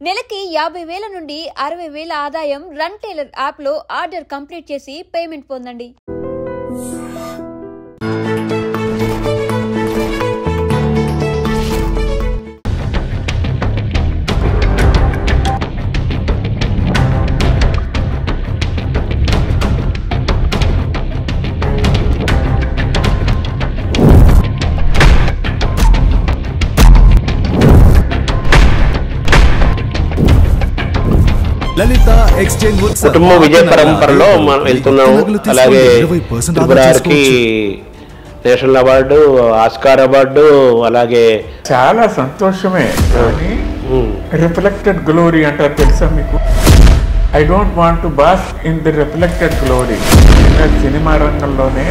నెలకి 50,000 నుండి 60,000 ఆదాయం రన్ టైలర్ యాప్లో ఆర్డర్ కంప్లీట్ చేసి పేమెంట్ పొందండి. కుటుంబ విజయ పరంపరలో మనం వెళ్తున్నాము. అలాగే త్రిపురాకి నేషనల్ అవార్డు, ఆస్కార్ అవార్డు, అలాగే చాలా సంతోషమే. కానీ రిఫ్లెక్టెడ్ గ్లోరీ అంటారు తెలుసా మీకు? I don't want to bask in the reflected glory. Cinema రంగంలోనే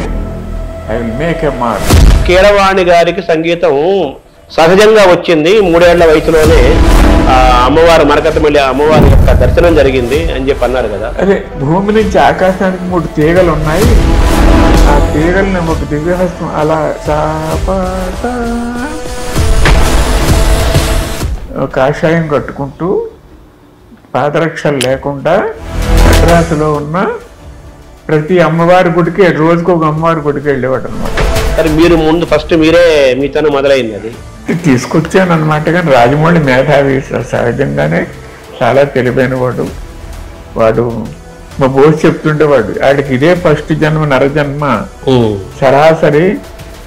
I will make a mark. Keeravani గారికి సంగీతం సహజంగా వచ్చింది. 3 ఏళ్ల వయసులోనే అమ్మవారు మరకతమల్లి అమ్మవారి యొక్క దర్శనం జరిగింది అని చెప్పి అన్నారు కదా. అదే భూమి నుంచి ఆకాశానికి 3 తీగలు ఉన్నాయి. ఆ తీగల్ని ఒక దివ్యహస్తం అలా కాషాయం కట్టుకుంటూ పాదరక్షలు లేకుండా మద్రాసులో ఉన్న ప్రతి అమ్మవారి గుడికి రోజుకు ఒక అమ్మవారి గుడికి వెళ్ళేవాడు అనమాట. సరే, మీరు ముందు ఫస్ట్ మీరే మీతోనే మొదలైంది అది తీసుకొచ్చాను అనమాట. కానీ రాజమౌళి మేధావి, సహజంగానే చాలా తెలివైన వాడు మా బోస్ చెప్తుండేవాడు, ఆడికి ఇదే ఫస్ట్ జన్మ నరజన్మ. సరాసరి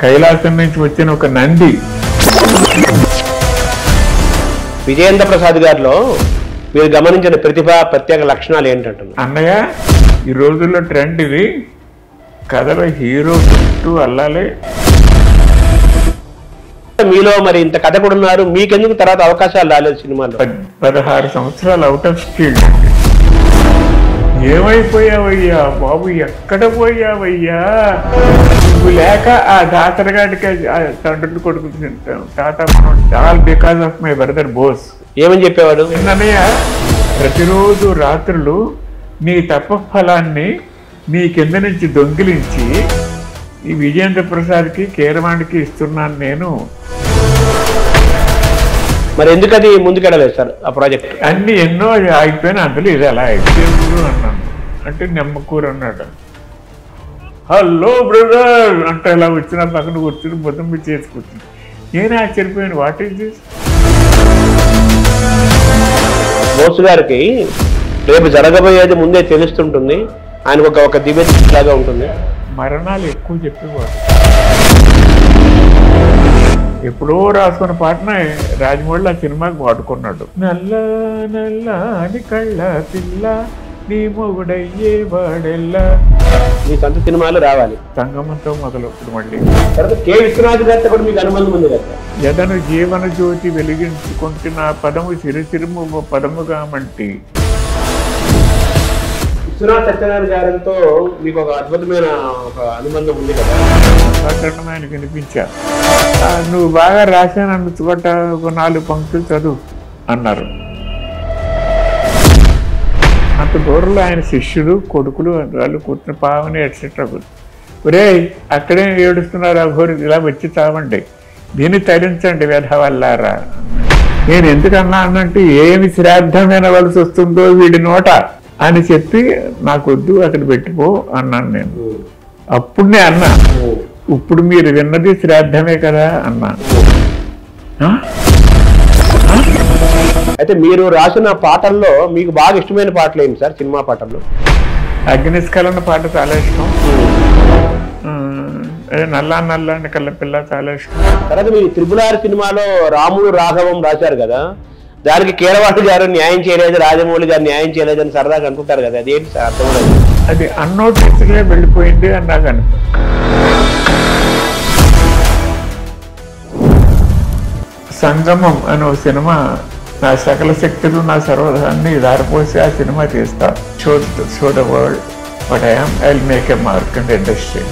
కైలాసం నుంచి వచ్చిన ఒక నంది. విజయేంద్ర ప్రసాద్ గారిలో మీరు గమనించిన ప్రతిభ, ప్రత్యేక లక్షణాలు ఏంటంటున్నారు? అన్నయ్య, ఈ రోజుల్లో ట్రెండ్ ఇది. కథలో హీరో చుట్టూ అల్లాలి. మీలో మరి ఇంత కథ కూడా ఉన్నారు, మీకెందుకు తర్వాత అవకాశాలు రాలేదు సినిమాలో? 16 సంవత్సరాలు అవుట్ ఆఫ్ స్పీడ్. ఏమైపోయావయ్యా బాబు, ఎక్కడ పోయావయ్యా నువ్వు? లేక ఆ దాతరగాడికి తండ్రులు కొడుకు తాత all because of my brother Bose. ఏమని చెప్పేవాడు? అన్నయ్య, ప్రతిరోజు రాత్రులు నీ తపఫలాన్ని నీ కింద నుంచి దొంగిలించి ఈ విజయేంద్ర ప్రసాద్కి, కీరవాణికి ఇస్తున్నాను నేను. మరి ఎందుకు అది ముందుకెళ్ళలేదు సార్ ఆ ప్రాజెక్ట్? అన్ని ఎన్నో ఆగిపోయినా అందులో ఇది ఎలా అయిపోయింది అన్నాను. అంటే నెమ్మకూరు అన్నాడు. హలో బ్రదర్ అంటే ఇలా వచ్చిన పక్కన కూర్చుని మొత్తం మీద చేసుకొచ్చింది. నేనే ఆశ్చర్యపోయాను, వాట్ ఈస్ దిస్? బోస్ గారికి రేపు జరగబోయేది ముందే తెలుస్తుంటుంది. ఆయనకు ఒక దివ్య లాగా ఉంటుంది. మరణాలు ఎక్కువ చెప్పేవాడు. ఎప్పుడో రాసుకున్న పాటనే రాజమౌళి ఆ సినిమాకి వాడుకున్నాడు. నల్ల నల్ల అని కళ్ళ పిల్ల నీ మొగుడయ్యే వాడెల్లా. మీ సొంత సినిమాలు రావాలి. సంగమంతో మొదలు. ఇప్పుడు మళ్ళీ కే విశ్వనాథ్ గారితో కూడా మీకు అనుబంధం ఉంది కదా. ఎదను జీవన జ్యోతి వెలిగించుకుంటున్న పదము సిరిసిరుము పదముగా మంటి. విశ్వనాథ్ సత్యనారాయణ గారితో మీకు ఒక అద్భుతమైన ఒక అనుబంధం ఉంది కదా. సాధారణంగా ఆయన వినిపించా, నువ్వు బాగా రాశాను అన్న చోట ఒక 4 పంక్తులు చదువు అన్నారు. అంత దూరంలో ఆయన శిష్యుడు, కొడుకులు వాళ్ళు కూర్చుని పావని ఎట్సెట్రా. ఒరే, అక్కడే ఏడుస్తున్నారు అఘోరి, ఇలా వచ్చి చావండి, దీన్ని తరించండి వెధవల్లారా. నేను ఎందుకన్నా అన్నట్టు ఏమి శ్రాద్ధం వినవలసి వస్తుందో వీడి నోట అని చెప్పి నాకొద్దు, అక్కడ పెట్టిపో అన్నాను నేను. అప్పుడే అన్నా, ఇప్పుడు మీరు విన్నది శ్రాద్ధమే కదా అన్నా. అయితే మీరు రాసిన పాటల్లో మీకు బాగా ఇష్టమైన పాటలు ఏంటి సార్ సినిమా పాటల్లో? అగ్నిస్కలన పాట చాలా ఇష్టం. నల్లా నల్లాని కళ్ళపిల్ల చాలా ఇష్టం. తర్వాత మీరు త్రిపురారి సినిమాలో రాముడు రాఘవం రాశారు కదా, దానికి కీరవాణి గారు న్యాయం చేయలేదు, రాజమౌళి గారు న్యాయం చేయలేదు అని సరదాగా అనుకుంటారు కదా, అది ఏంటి సార్ అర్థం లేదు? అది అన్నోటిస్గా వెళ్ళిపోయింది అని నాకు అనిపి. సంగమం అనే సినిమా నా సకల శక్తులు, నా సర్వధాన్ని దారిపోసి ఆ సినిమా తీస్తా. Show the world but I will make a mark in the industry.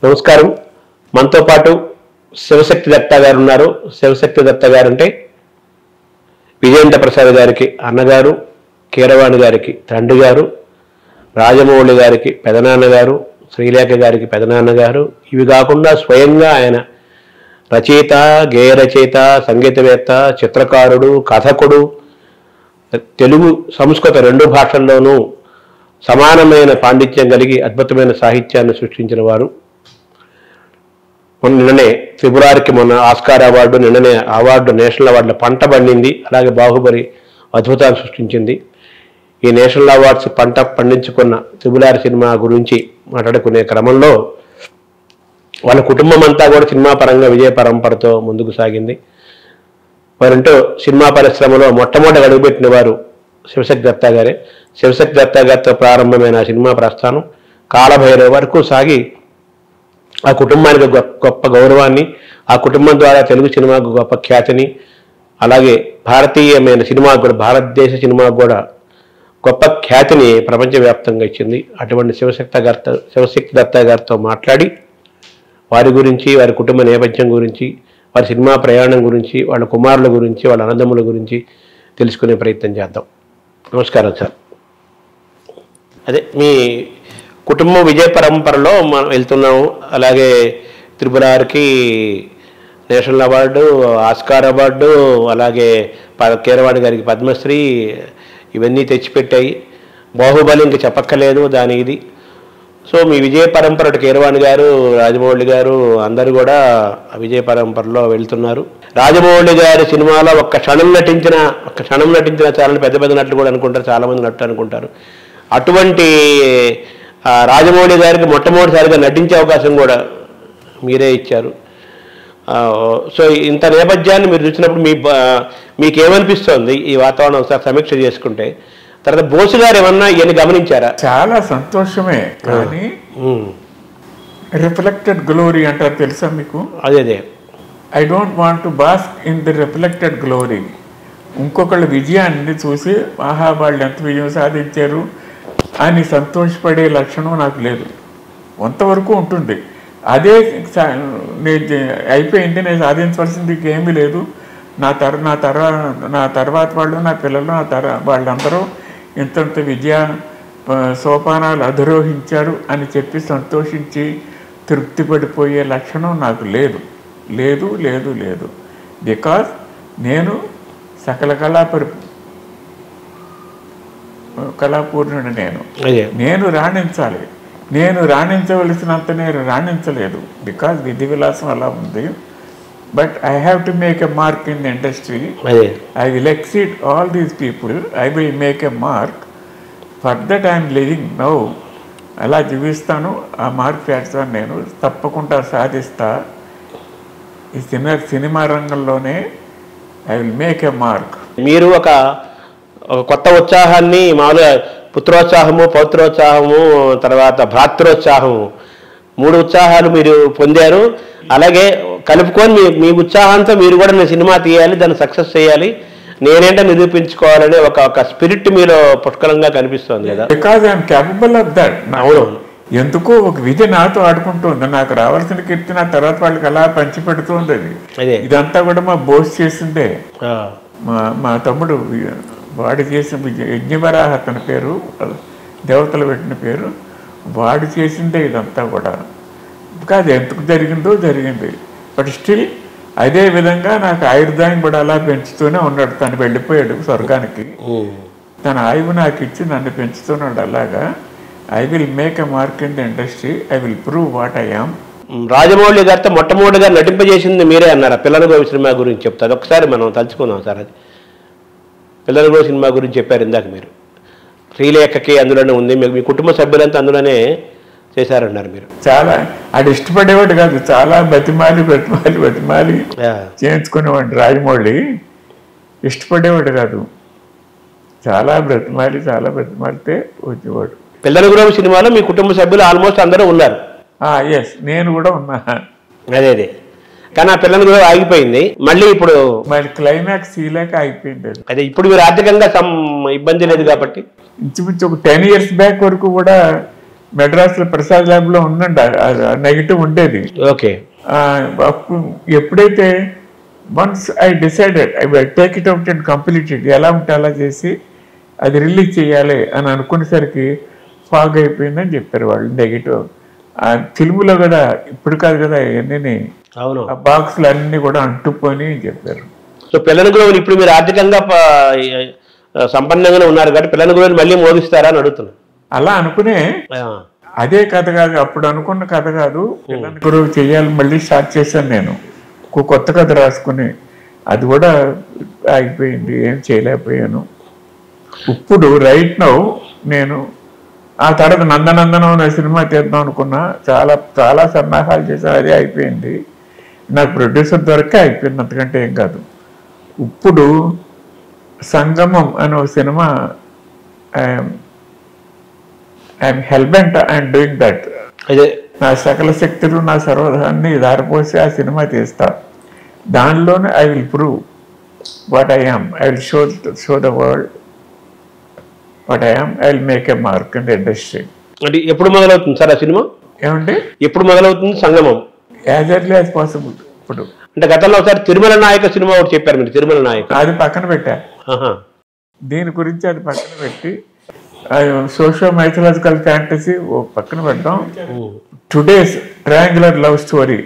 నమస్కారం. మనతో పాటు శివశక్తి దత్తా గారు ఉన్నారు. శివశక్తి దత్తా గారు అంటే విజయేంద్ర ప్రసాద్ గారికి అన్నగారు, కీరవాణి గారికి తండ్రి గారు, రాజమౌళి గారికి పెదనాన్నగారు, శ్రీలేఖ గారికి పెదనాన్నగారు. ఇవి కాకుండా స్వయంగా ఆయన రచయిత, గేయ రచయిత, సంగీతవేత్త, చిత్రకారుడు, కథకుడు, తెలుగు సంస్కృత రెండు భాషల్లోనూ సమానమైన పాండిత్యం కలిగి అద్భుతమైన సాహిత్యాన్ని సృష్టించిన వారు. నిన్ననే ఫిబ్రవరికి మొన్న ఆస్కార్ అవార్డు, నిన్ననే అవార్డు నేషనల్ అవార్డులో పంట పండింది. అలాగే బాహుబలి అద్భుతాన్ని సృష్టించింది. ఈ నేషనల్ అవార్డ్స్ పంట పండించుకున్న త్రిబుల్ సినిమా గురించి మాట్లాడుకునే క్రమంలో వాళ్ళ కుటుంబం అంతా కూడా సినిమా పరంగా విజయ పరంపరతో ముందుకు సాగింది. వారంటూ సినిమా పరిశ్రమలో మొట్టమొదటి అడుగుపెట్టిన వారు శివశక్తి దత్తా గారే. శివశక్తి దత్తా గారితో ప్రారంభమైన సినిమా ప్రస్థానం కాలభైరవ వరకు సాగి ఆ కుటుంబానికి గొప్ప గౌరవాన్ని, ఆ కుటుంబం ద్వారా తెలుగు సినిమాకు గొప్ప ఖ్యాతిని, అలాగే భారతీయమైన సినిమాకు కూడా, భారతదేశ సినిమాకు కూడా గొప్ప ఖ్యాతిని ప్రపంచవ్యాప్తంగా ఇచ్చింది. అటువంటి శివశక్తి దత్తా గారితో మాట్లాడి వారి గురించి, వారి కుటుంబ నేపథ్యం గురించి, వారి సినిమా ప్రయాణం గురించి, వాళ్ళ కుమారుల గురించి, వాళ్ళ అన్నదమ్ముల గురించి తెలుసుకునే ప్రయత్నం చేద్దాం. నమస్కారం సార్. అదే మీ కుటుంబ విజయ పరంపరలో మనం వెళ్తున్నాము. అలాగే త్రిపురకి నేషనల్ అవార్డు, ఆస్కార్ అవార్డు, అలాగే కీరవాణి గారికి పద్మశ్రీ, ఇవన్నీ తెచ్చిపెట్టాయి. బాహుబలి ఇంక చెప్పక్కర్లేదు దాని ఇది. సో మీ విజయ పరంపర కీరవాణి గారు, రాజమౌళి గారు అందరూ కూడా విజయ పరంపరలో వెళ్తున్నారు. రాజమౌళి గారి సినిమాలో ఒక్క క్షణం నటించిన చాలా పెద్ద పెద్ద నటులు కూడా అనుకుంటారు, చాలామంది నటులు అనుకుంటారు. అటువంటి రాజమౌళి గారికి మొట్టమొదటిసారిగా నటించే అవకాశం కూడా మీరే ఇచ్చారు. సో ఇంత నేపథ్యాన్ని మీరు చూసినప్పుడు మీకేమనిపిస్తోంది ఈ వాతావరణం ఒకసారి సమీక్ష చేసుకుంటే? తర్వాత బోసు గారు ఏమన్నా ఇవన్నీ గమనించారా? చాలా సంతోషమే, కానీ రిఫ్లెక్టెడ్ గ్లోరీ అంటారు తెలుసా మీకు? అదే I don't want to bask in the reflected glory. ఇంకొకళ్ళ విజయాన్ని చూసి ఆహా వాళ్ళు ఎంత విజయం సాధించారు అని సంతోషపడే లక్షణం నాకు లేదు. కొంతవరకు ఉంటుంది, అదే అయిపోయింది, నేను సాధించవలసింది ఏమీ లేదు, నా తర్వాత వాళ్ళు, నా పిల్లలు, వాళ్ళందరూ ఇంతంత విద్యా సోపానాలు అధిరోహించారు అని చెప్పి సంతోషించి తృప్తి పడిపోయే లక్షణం నాకు లేదు లేదు లేదు లేదు బికాజ్ నేను సకల కళాపూర్ణుడు. నేను రాణించాలి, నేను రాణించవలసినంత నేను రాణించలేదు బికాజ్ విధి విలాసం అలా ఉంది. But I have to make a mark in the industry. I will exceed all these people. I will make a mark. For that I am living now. అలా జీవిస్తాను, ఆ మార్క్ చేస్తాను, నేను తప్పకుండా సాధిస్తా. ఈ సినిమా రంగంలోనే I will make a mark. మీరు ఒక కొత్త ఉత్సాహాన్ని, మామూలుగా పుత్రోత్సాహము, పౌత్రోత్సాహము, తర్వాత భ్రాతృోత్సాహము, 3 ఉత్సాహాలు మీరు పొందారు. అలాగే కలుపుకొని మీ ఉత్సాహంతో మీరు కూడా నేను సినిమా తీయాలి, దాన్ని సక్సెస్ చేయాలి, నేనేంటో నిరూపించుకోవాలని ఒక స్పిరిట్ మీలో పుష్కలంగా కనిపిస్తోంది కదా? Because I'm capable of that. అవును, ఎందుకో ఒక విధి నాతో ఆడుకుంటుంది. నాకు రావాల్సిన కీర్తి నా తర్వాత వాళ్ళకి అలా పంచి పెడుతుంది. అది ఇదంతా కూడా మా బోస్ చేసిందే. మా తమ్ముడు వాడు చేసిన యజ్ఞవరాహ అతని పేరు, దేవతలు పెట్టిన పేరు, వాడు చేసిందే ఇదంతా కూడా. కాదు ఎందుకు జరిగింది. బట్ స్టిల్ అదే విధంగా నాకు ఆయుర్దాయం కూడా అలా పెంచుతూనే ఉన్నాడు. తను వెళ్ళిపోయాడు స్వర్గానికి, తన ఆయువు నాకు ఇచ్చి నన్ను పెంచుతున్నాడు. అలాగా I will make a mark in the industry. I will prove what I am. Rajamouli గారితో మొట్టమొదటిగా నటింపజేసింది మీరే అన్నారు. పిల్లల గోవి సినిమా గురించి చెప్తారు ఒకసారి మనం తలుచుకుందాం సార్. అది పిల్లల గోవి సినిమా గురించి చెప్పారు ఇందాక మీరు. శ్రీలేఖకి అందులోనే ఉంది, మీ కుటుంబ సభ్యులంతా అందులోనే చేశారన్నారు మీరు. చాలా అది ఇష్టపడేవాడు కాదు, చాలా బతిమాలి చేయించుకునేవాడు. రాజమౌళి ఇష్టపడేవాడు కాదు, చాలా బ్రతిమాలితే వచ్చేవాడు. పిల్లల గురించి సినిమాలో మీ కుటుంబ సభ్యులు ఆల్మోస్ట్ అందరూ ఉన్నారు. ఎస్, నేను కూడా ఉన్నా. అదే కానీ ఆ పిల్లల గురించి ఆగిపోయింది. మళ్ళీ ఇప్పుడు క్లైమాక్స్ తీయలేక ఆగిపోయింది. అదే ఇప్పుడు మీరు ఆర్థికంగా ఇబ్బంది లేదు కాబట్టి ఇంచుమించు ఒక 10 years బ్యాక్ వరకు కూడా మెడ్రాస్లో ప్రసాద్ ల్యాబ్లో ఉందండి, నెగిటివ్ ఉండేది. ఓకే. ఎప్పుడైతే once I decided I will take it out and complete it, ఎలా ఉంటే అలా చేసి అది రిలీజ్ చేయాలి అని అనుకునేసరికి ఫాగ్ అయిపోయిందని చెప్పారు వాళ్ళు, నెగిటివ్. ఫిల్ములో కూడా ఇప్పుడు కాదు కదా ఇవన్నీ అవును. ఆ బాక్సులు అన్నీ కూడా అంటుకొని చెప్పారు. సో పిల్లల గురువులు ఇప్పుడు మీరు ఆర్థికంగా సంపన్నంగానే ఉన్నారు కాబట్టి పిల్లల గురువులు మళ్ళీ మోగిస్తారా అని అడుగుతున్నాను. అలా అనుకునే అదే కథ కాదు, అప్పుడు అనుకున్న కథ కాదు, పిల్లల గురువు చెయ్యాలి మళ్ళీ స్టార్ట్ చేశాను నేను. కొత్త కథ రాసుకుని అది కూడా ఆగిపోయింది, ఏం చేయలేకపోయాను. ఇప్పుడు రైట్ నౌ నేను ఆ తర్వాత నందనందనం అనే సినిమా తీద్దాం అనుకున్నా, చాలా చాలా సన్నాహాలు చేశాను, అదే అయిపోయింది. నాకు ప్రొడ్యూసర్ దొరకే అయిపోయింది, అంతకంటే ఏం కాదు. ఇప్పుడు సంగమం అనే ఒక cinema I'm hellbent and doing that. నా సకల శక్తులు నా సర్వధాన్ని దారిపోసి ఆ సినిమా తీస్తా. దానిలోనే I will prove what I am. I will show the world what I am. I will make a mark in the industry. అంటే ఎప్పుడు మొదలవుతుంది సార్ ఆ సినిమా? ఏమంటే ఎప్పుడు మొదలవుతుంది సంగమం? As early as possible. ఇప్పుడు అంటే గతంలో ఒకసారి తిరుమల నాయక సినిమా ఒకటి చెప్పారు మీరు, తిరుమల నాయక. అది పక్కన పెట్టా, దీని గురించి అది పక్కన పెట్టి సోషియో మైథలాజికల్ ఫ్యాంటసీ పక్కన పెడతాం. Today's triangular love story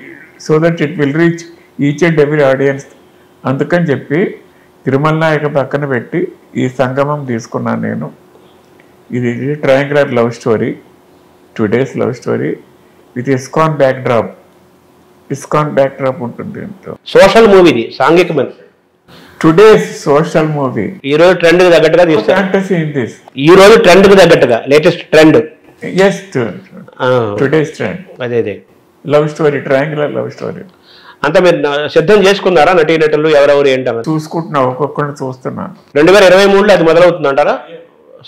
so that it will reach each and every audience. అందుకని చెప్పి తిరుమల నాయక పక్కన పెట్టి ఈ సంగమం తీసుకున్నాను నేను. ఇది triangular love story, today's love story with ISKCON backdrop. ISKCON backdrop ఉంటుంది. సోషల్ మూవీది, సాంఘికమైన టుడేస్ సోషల్ మూవీ. ఈ రోజు ట్రెండ్ కి తగ్గట్టుగా తీస్తారు. Fantasy in this. ఈ రోజు ట్రెండ్ కి తగ్గట్టుగా latest trend. Yes, today's trend. అదే love story, triangular love story. అంతా మీరు సిద్ధం చేసుకున్నారా? నటీనటులు ఎవరెవరు ఏంటన్నారు? చూసుకుంటున్నా, ఒక్కొక్కరిని చూస్తున్నా. 2023లో అది మొదలవుతుంది అంటారా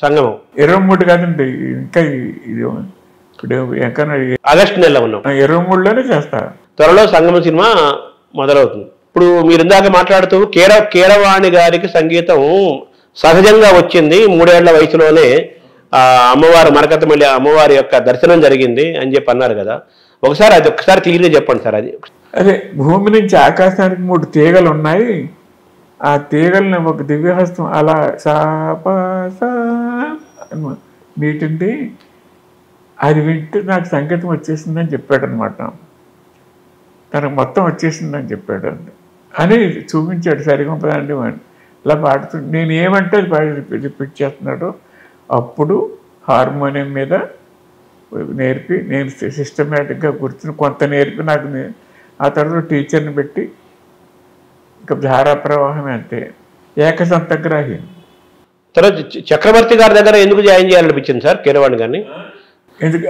సంగమం? 23 కాదండి, ఇంకా ఇది ఇప్పుడు ఆగస్టు నెలలో ఉన్నాం. 23లోనే చేస్తా. త్వరలో సంగమం సినిమా మొదలవుతుంది. ఇప్పుడు మీరు ఇందాక మాట్లాడుతూ కీరవాణి గారికి సంగీతం సహజంగా వచ్చింది, 3 ఏళ్ల వయసులోనే అమ్మవారు మరకతమల్లి అమ్మవారి యొక్క దర్శనం జరిగింది అని చెప్పి అన్నారు కదా. ఒకసారి క్లియర్గా చెప్పండి సార్. అదే భూమి నుంచి ఆకాశానికి 3 తీగలు ఉన్నాయి. ఆ తీగల్ని ఒక దివ్యహస్తం అలా మీటింది. అది వింటూ నాకు సంగీతం వచ్చేసిందని చెప్పాడు అనమాట. తనకు మొత్తం వచ్చేసిందని చెప్పాడు అని చూపించాడు. సరిగొంపదండి అలా పాడుతూ నేను ఏమంటే అది పాడి రిపీట్ చేస్తున్నాడు. అప్పుడు హార్మోనియం మీద నేర్పి నేను సిస్టమేటిక్గా కూర్చుని కొంత నేర్పి నాకు ఆ తర్వాత టీచర్ని పెట్టి ఇంకా ధారా ప్రవాహం అంతే, ఏకసంతగ్రాహి. తర్వాత చక్రవర్తి గారి దగ్గర ఎందుకు జాయిన్ చేయాలనిపించింది సార్ కీరవాణి గారిని? ఎందుకు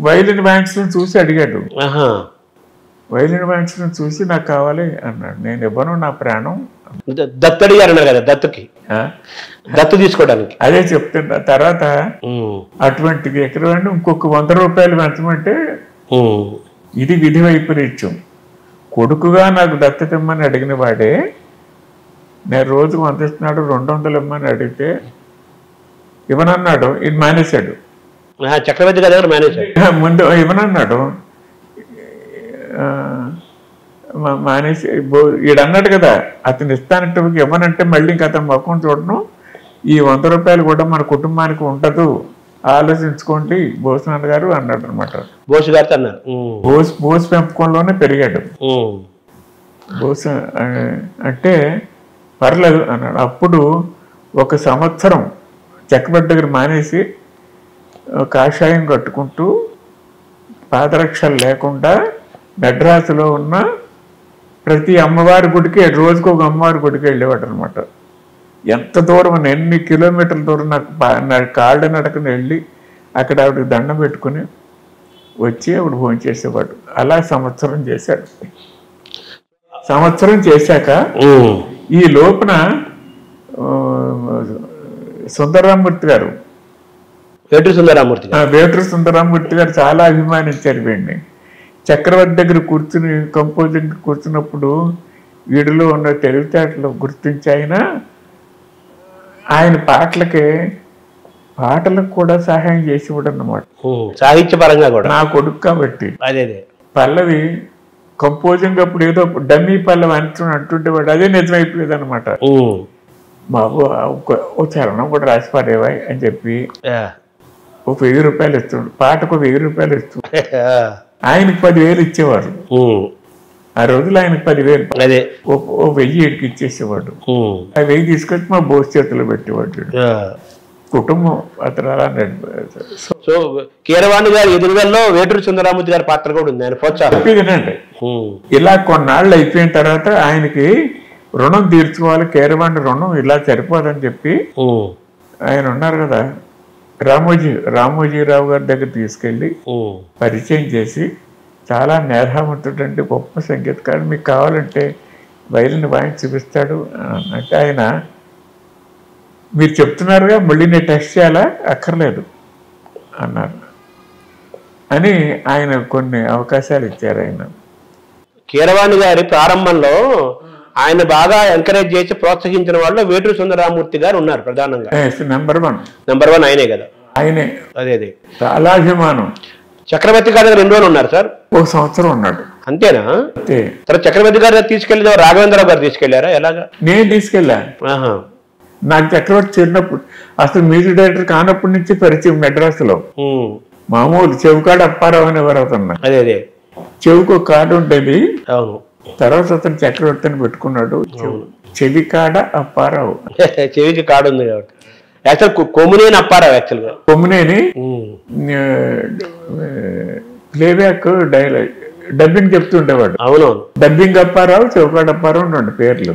వైలిన్ బ్యాండ్స్ని చూసి అడిగాడు. వైలిన్ బ్యాండ్స్ని చూసి నాకు కావాలి అన్నాడు. నేను ఇవ్వను, నా ప్రాణం. దత్తడి గారు అన్నారు కదా, దత్తు తీసుకోవడానికి. అదే చెప్తున్నా. తర్వాత అటువంటిది ఎక్కడ ఇంకొక 100 రూపాయలు పెంచమంటే ఇది విధి వైపరీత్యం. కొడుకుగా నాకు దత్తత ఇమ్మని అడిగిన వాడే నేను రోజుకు 100 ఇస్తున్నాడు, 200 ఇమ్మని అడిగితే ఇవ్వనన్నాడు. ఇది మానేశాడు. చక్రవర్తి గారి దగ్గర మానేశాడు. ముందు ఇవ్వనన్నాడు, మానేసి ఈడన్నాడు కదా అతను ఇస్తానంటే ఇవ్వనంటే మళ్ళీ ఇంకా అతను మొక్కం చూడను. ఈ 100 రూపాయలు కూడా మన కుటుంబానికి ఉండదు, ఆలోచించుకోండి బోసనాథ్ గారు అన్నాడు అనమాట. బోసు గారితో అన్నారు. బోసు పెంపకంలోనే పెరిగాడు. బోసు అంటే పర్లేదు అన్నాడు. అప్పుడు 1 సంవత్సరం చక్రవర్తి దగ్గర మానేసి కాషాయం కట్టుకుంటూ పాదరక్షలు లేకుండా మెడ్రాసులో ఉన్న ప్రతి అమ్మవారి గుడికి రోజుకు ఒక అమ్మవారి గుడికి వెళ్ళేవాడు అనమాట. ఎంత దూరం, ఎన్ని కిలోమీటర్ల దూరం నాకు కాళ్ళ నడకని వెళ్ళి అక్కడ ఆవిడకి దండం పెట్టుకుని వచ్చి ఆవిడ భోజనం చేసేవాడు. అలా సంవత్సరం చేశాడు. సంవత్సరం చేశాక ఈ లోపున సుందరరామూర్తి గారు, వేటూరు సుందరరామూర్తి గారు చాలా అభిమానించారు వీడిని. చక్రవర్తి దగ్గర కూర్చుని కంపోజింగ్ కూర్చున్నప్పుడు వీడిలో ఉన్న తెలివితేటలు గుర్తించి ఆయన పాటలకు కూడా సహాయం చేసేవాడు అన్నమాట. సాహిత్యపరంగా కూడా నా కొడుకు కాబట్టి. అదే పల్లవి కంపోజింగ్ అప్పుడు ఏదో డమ్మీ పల్లవి అంటుండేవాడు, అదే నిజమైపోయేది అనమాట. బాబు ఓ చరణం కూడా రాసి పాడేవా అని చెప్పి ఒక 1000 రూపాయలు ఇస్తుండు, పాటకు 1000 రూపాయలు ఇస్తుండు. ఆయనకి 10,000 ఇచ్చేవారు. ఆ రోజులు ఆయనకు 10,000, ఓ 1000 ఏడికి ఇచ్చేసేవాడు. ఆ 1000 తీసుకొచ్చి మా బోస్ చేతిలో పెట్టేవాడు. కుటుంబం అతను అలా నడిపారు. సో కీరవాణి గారి ఎదురుగల్లో వేటూరి సుందరరామూర్తి గారి పాత్ర కూడా ఉంది. ఆయన ప్రోత్సాహండి. ఇలా కొన్నాళ్ళు అయిపోయిన తర్వాత ఆయనకి రుణం తీర్చుకోవాలి, కీరవాణి రుణం ఇలా సరిపోదని చెప్పి ఆయన ఉన్నారు కదా రామోజీరావు గారి దగ్గర తీసుకెళ్ళి పరిచయం చేసి, చాలా మేధావంతుడంటే గొప్ప సంగీతకారుడు, మీకు కావాలంటే వైలిన్ వాయించి చూపిస్తాడు అంటే, ఆయన మీరు చెప్తున్నారుగా మళ్ళీ నేను టెస్ట్ చేయాలా, అక్కర్లేదు అన్నారు అని ఆయన కొన్ని అవకాశాలు ఇచ్చారు. ఆయన కీరవాణి గారి ప్రారంభంలో ఆయన బాగా ఎంకరేజ్ చేసి ప్రోత్సహించిన వాళ్ళు వేటూరి సుందరరామూర్తి గారు ఉన్నారు ప్రధానంగా. నెంబర్ వన్ ఆయనే కదా, ఆయనే. అదే చాలా అభిమానం. చక్రవర్తి గారి దగ్గర 2 రోజులు ఉన్నారు సార్? 1 సంవత్సరం ఉన్నాడు. అంతేనా? తర్వాత చక్రవర్తి గారి దగ్గర తీసుకెళ్ళి రాఘవేంద్రరావు గారు తీసుకెళ్లారా? ఎలాగా? నేను తీసుకెళ్ళా. నాకు చక్రవర్తి చేరినప్పుడు అసలు మ్యూజిక్ డైరెక్టర్ కానప్పటి నుంచి పరిచయం మెడ్రాస్లో. మామూలు చెవుకాడ అప్పారావు అనేవారు అవుతున్నా. అదే చెవుకు ఒక కార్డు ఉండేది. అవును. తర్వాత అతను చక్రవర్తిని పెట్టుకున్నాడు. చెవికాడ అప్పారావు. చెవికి కార్డు ఉంది కాబట్టి యాక్చువల్ కొమ్మునేని అప్పారావు. యాక్చువల్గా కొమ్మునేని ప్లేబ్యాక్ డబ్బింగ్ చెప్తుండేవాడు. అవునవును. డబ్బింగ్ అప్పారావు, చెవికాడ అప్పారావు 2 పేర్లు.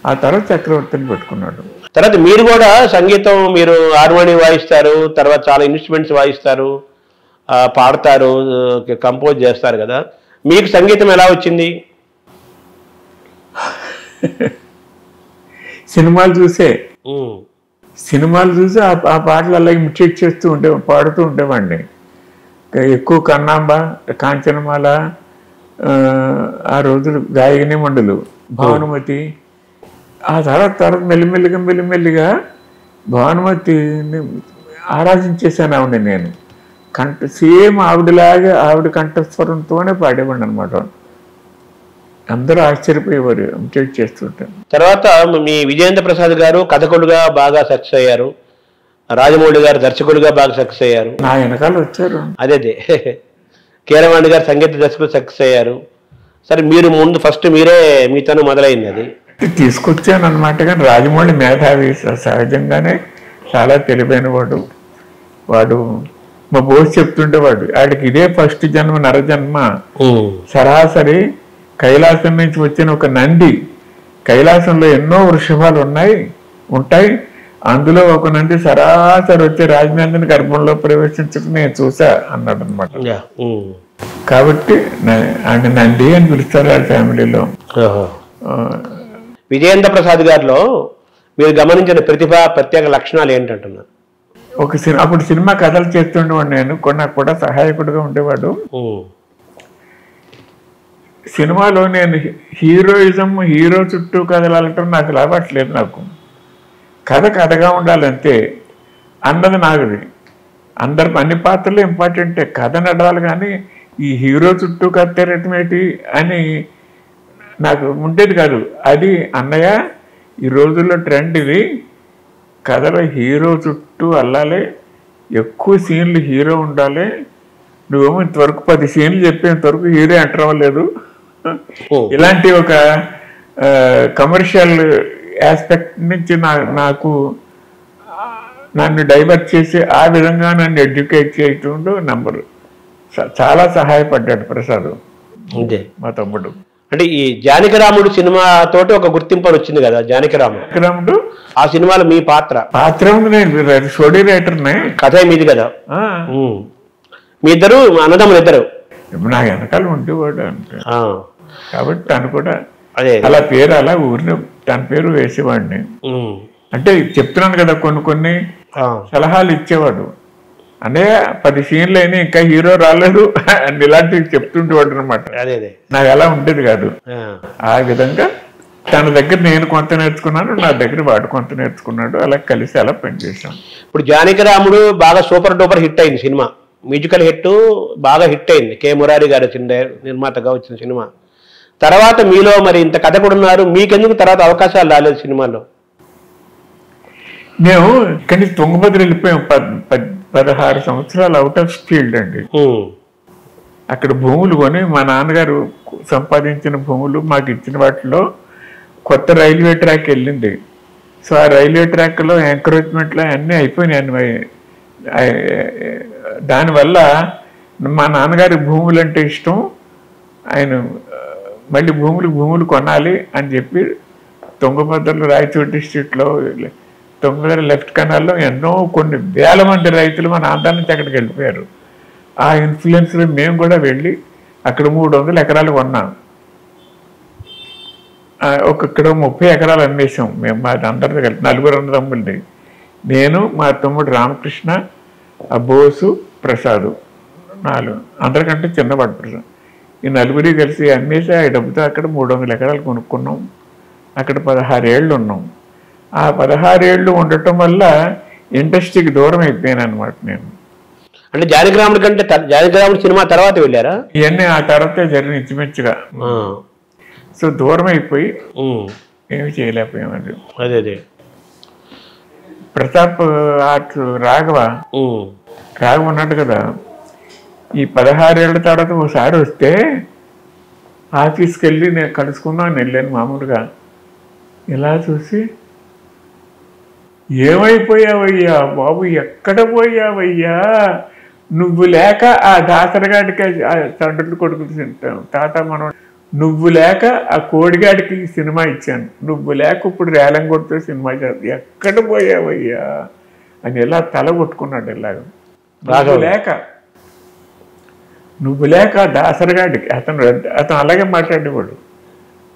ఆ తర్వాత చక్రవర్తిని పెట్టుకున్నాడు. తర్వాత మీరు కూడా సంగీతం, మీరు హార్మోనియం వాయిస్తారు, తర్వాత చాలా ఇన్స్ట్రుమెంట్స్ వాయిస్తారు, పాడతారు, కంపోజ్ చేస్తారు కదా. మీకు సంగీతం ఎలా వచ్చింది? సినిమాలు చూసి ఆ పాటలు అలా ఇమిటేట్ చేస్తూ పాడుతూ ఉండేవాడిని. ఎక్కువ కన్నాంబ, కాంచనమాల, ఆ రోజులు గాయని మండలు, భానుమతి. ఆ తర్వాత మెల్లిమెల్లిగా భానుమతిని ఆరాధించేశాను. ఆవిడ నేను సేమ్ ఆవిడలాగే ఆవిడ కంఠస్వరంతోనే పాడేవాడిని అనమాట. అందరూ ఆశ్చర్యపోయేవారు ఇమిటేట్ చేస్తుంటాను. తర్వాత మీ విజయేంద్ర ప్రసాద్ గారు కథకులుగా బాగా సక్సెస్ అయ్యారు, రాజమౌళి గారు దర్శకులుగా బాగా సక్సెస్ అయ్యారు. నా వెనకాల వచ్చారు. అదే కీరవాణి గారు సంగీత దర్శకులు సక్సెస్ అయ్యారు. సరే, మీరు ముందు ఫస్ట్ మీతోనే మొదలైంది అది తీసుకొచ్చాను అనమాట. కానీ రాజమౌళి మేధావి, సహజంగానే చాలా తెలివైన వాడు మా బోస్ చెప్తుండేవాడు, ఆడికి ఇదే ఫస్ట్ జన్మ నరజన్మ. సరాసరి కైలాసం నుంచి వచ్చిన ఒక నంది. కైలాసంలో ఎన్నో వృషభాలు ఉంటాయి, అందులో ఒక నంది సరాసరి వచ్చి రాజమేంద్రుని గర్భంలో ప్రవేశించడం నేను చూసా అన్నాడు అనమాట. కాబట్టి ఆయన నంది అని పిలుస్తారు ఆ ఫ్యామిలీలో. విజయేంద్ర ప్రసాద్ గారిలో మీరు గమనించిన ప్రతిభ, ప్రత్యేక లక్షణాలు ఏంటంటున్నారు? అప్పుడు సినిమా కథలు చేస్తుండేవాడు నేను, నాకు కూడా సహాయకుడిగా ఉండేవాడు. సినిమాలో నేను హీరో చుట్టూ కథలాడటం నాకు లాభట్లేదు. నాకు కథగా ఉండాలంతే అన్నది నాది. అన్ని పాత్రలు ఇంపార్టెంటే, కథ నడవాలి. కానీ ఈ హీరో చుట్టూ కథ తిరగటం ఏంటి అని నాకు ఉండేది కాదు. అది అన్నయ్య, ఈ రోజుల్లో ట్రెండ్ ఇది, కథలో హీరో చుట్టూ అల్లాలి, ఎక్కువ సీన్లు హీరో ఉండాలి. నువ్వేమో ఇంతవరకు 10 సీన్లు చెప్పేంతవరకు హీరో ఎంటర్ అవ్వలేదు. ఇలాంటి ఒక కమర్షియల్ ఆస్పెక్ట్ నుంచి నన్ను డైవర్ట్ చేసి ఆ విధంగా నన్ను ఎడ్యుకేట్ చేయటంలో చాలా సహాయపడ్డాడు ప్రసాద్, మా తమ్ముడు. అంటే ఈ జానకిరాముడు సినిమా తోటి ఒక గుర్తింపు వచ్చింది కదా. జానకిరాముడు ఆ సినిమాలో మీ పాత్ర నేను స్టోరీ రైటర్నే, కథ మీది కదా. మీ ఇద్దరు అన్నదమ్ములు ఇద్దరు నా వెనకాల ఉండేవాడు అంటే, కాబట్టి తను కూడా అలా పేరు అలా ఊరిని తన పేరు వేసేవాడిని. అంటే చెప్తున్నాను కదా, కొన్ని సలహాలు ఇచ్చేవాడు. అంటే 10 సీన్లు అయినా ఇంకా హీరో రాలేదు అని ఇలాంటివి చెప్తుంటేవాడు అనమాట. నాకు అలా ఉండేది కాదు. ఆ విధంగా తన దగ్గర నేను కొంత నేర్చుకున్నాను, నా దగ్గర వాడు కొంత నేర్చుకున్నాడు. అలా కలిసి అలా పనిచేసాం. ఇప్పుడు జానకిరాముడు బాగా సూపర్ డూపర్ హిట్ అయింది సినిమా, మ్యూజికల్ హిట్ బాగా హిట్ అయింది. కే మురారి గారు నిర్మాతగా వచ్చిన సినిమా. తర్వాత మీలో మరి ఇంత కథ కూడా ఉన్నారు, మీకెందుకు తర్వాత అవకాశాలు రాలేదు సినిమాలో? మేము ఇక్కడి నుంచి తుంగభద్ర వెళ్ళిపోయాం 16 సంవత్సరాలు అవుట్ ఆఫ్ ఫీల్డ్ అండి. అక్కడ భూములు కొని మా నాన్నగారు సంపాదించిన భూములు మాకు ఇచ్చిన వాటిలో కొత్త రైల్వే ట్రాక్ వెళ్ళింది. సో ఆ రైల్వే ట్రాక్లో ఎంకరేజ్మెంట్లో అన్నీ అయిపోయినాయి. దానివల్ల మా నాన్నగారి భూములు అంటే ఇష్టం. ఆయన మళ్ళీ భూములు కొనాలి అని చెప్పి తుంగభద్రలో రాయచూరు డిస్ట్రిక్ట్లో తుంగభద్ర లెఫ్ట్ కెనాల్లో ఎన్నో కొన్ని వేల మంది రైతులు మన ఆంధ్ర నుంచి అక్కడికి వెళ్ళిపోయారు. ఆ ఇన్ఫ్లుయెన్స్లో మేము కూడా వెళ్ళి అక్కడ 300 ఎకరాలు కొన్నాం. ఇక్కడ 30 ఎకరాలు అమ్మేసాం మేము. మాది అందరితో కలిసి 4 అన్నదమ్ములది. నేను, మా తమ్ముడు రామకృష్ణ, ఆ బోసు, ప్రసాద్, 4 అందరికంటే చిన్నవాడు ప్రసాద్. ఈ 4 కలిసి అమ్మేసి ఆ డబ్బుతో అక్కడ 300 ఎకరాలు కొనుక్కున్నాం. అక్కడ 16 ఏళ్ళు ఉన్నాం. ఆ 16 ఏళ్ళు ఉండటం వల్ల ఇండస్ట్రీకి దూరం అయిపోయాను అనమాట నేను. అంటే జానకిరాముడి కంటే జానకిరాముడి సినిమా తర్వాత వెళ్ళారా? ఇవన్నీ ఆ తర్వాతే జరిగిన ఇంచుమించుగా. సో దూరం అయిపోయి ఏమి చేయలేకపోయామండి. అదే ప్రతాప్ ఆర్ట్ రాఘవ ఉన్నాడు కదా, ఈ 16 ఏళ్ళ తర్వాత ఒకసారి వస్తే ఆఫీస్కి వెళ్ళి నేను కలుసుకుందామని వెళ్ళాను మామూలుగా. ఇలా చూసి, ఏమైపోయావయ్యా బాబు, ఎక్కడ పోయావయ్యా నువ్వు లేక, ఆ దాసరగాడికి తండ్రులు కొడుకులు తింటాం తాత మనం, నువ్వు లేక ఆ కోడిగాడికి సినిమా ఇచ్చాను, నువ్వు లేక ఇప్పుడు రేలం కొడుతూ సినిమా చేస్తా, ఎక్కడ పోయావయ్యా అని ఎలా తల కొట్టుకున్నాడు. ఇలాగ నువ్వు లేక దాసరగాడికి, అతను అలాగే మాట్లాడేవాడు,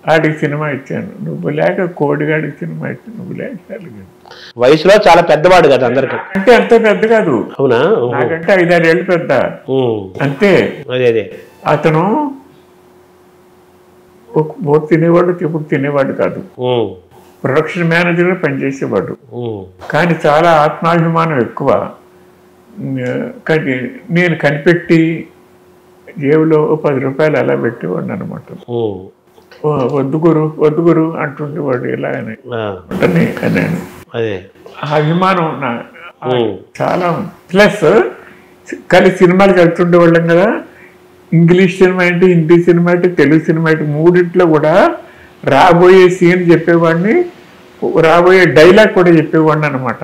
ఆడికి సినిమా ఇచ్చాను, నువ్వు లేక కోడిగాడికి సినిమా ఇచ్చాను, నువ్వు లేక. వయసులో చాలా పెద్దవాడు కదా అందరికి. అంటే అంత పెద్ద కాదు, అవునా, నాకంటే 5-6 ఏళ్ళు పెద్ద అంతే. అతను ఒక తినేవాడు, ఇప్పుడు తినేవాడు కాదు, ప్రొడక్షన్ మేనేజర్గా పనిచేసేవాడు. కానీ చాలా ఆత్మాభిమానం ఎక్కువ. కానీ నేను కనిపెట్టి జేబులో 10 రూపాయలు అలా పెట్టేవాడు అనమాట. వద్దు గురు అంటుండేవాడు ఇలాగనే అన్నాను. ఆ అభిమానం చాలా. ప్లస్ కలిసి సినిమాలకు వెళ్తుండేవాళ్ళం కదా, ఇంగ్లీష్ సినిమా ఏంటి, హిందీ సినిమా ఏంటి, తెలుగు సినిమా ఏంటి, మూడింట్లో కూడా రాబోయే సీన్ చెప్పేవాడిని, రాబోయే డైలాగ్ కూడా చెప్పేవాడిని అనమాట.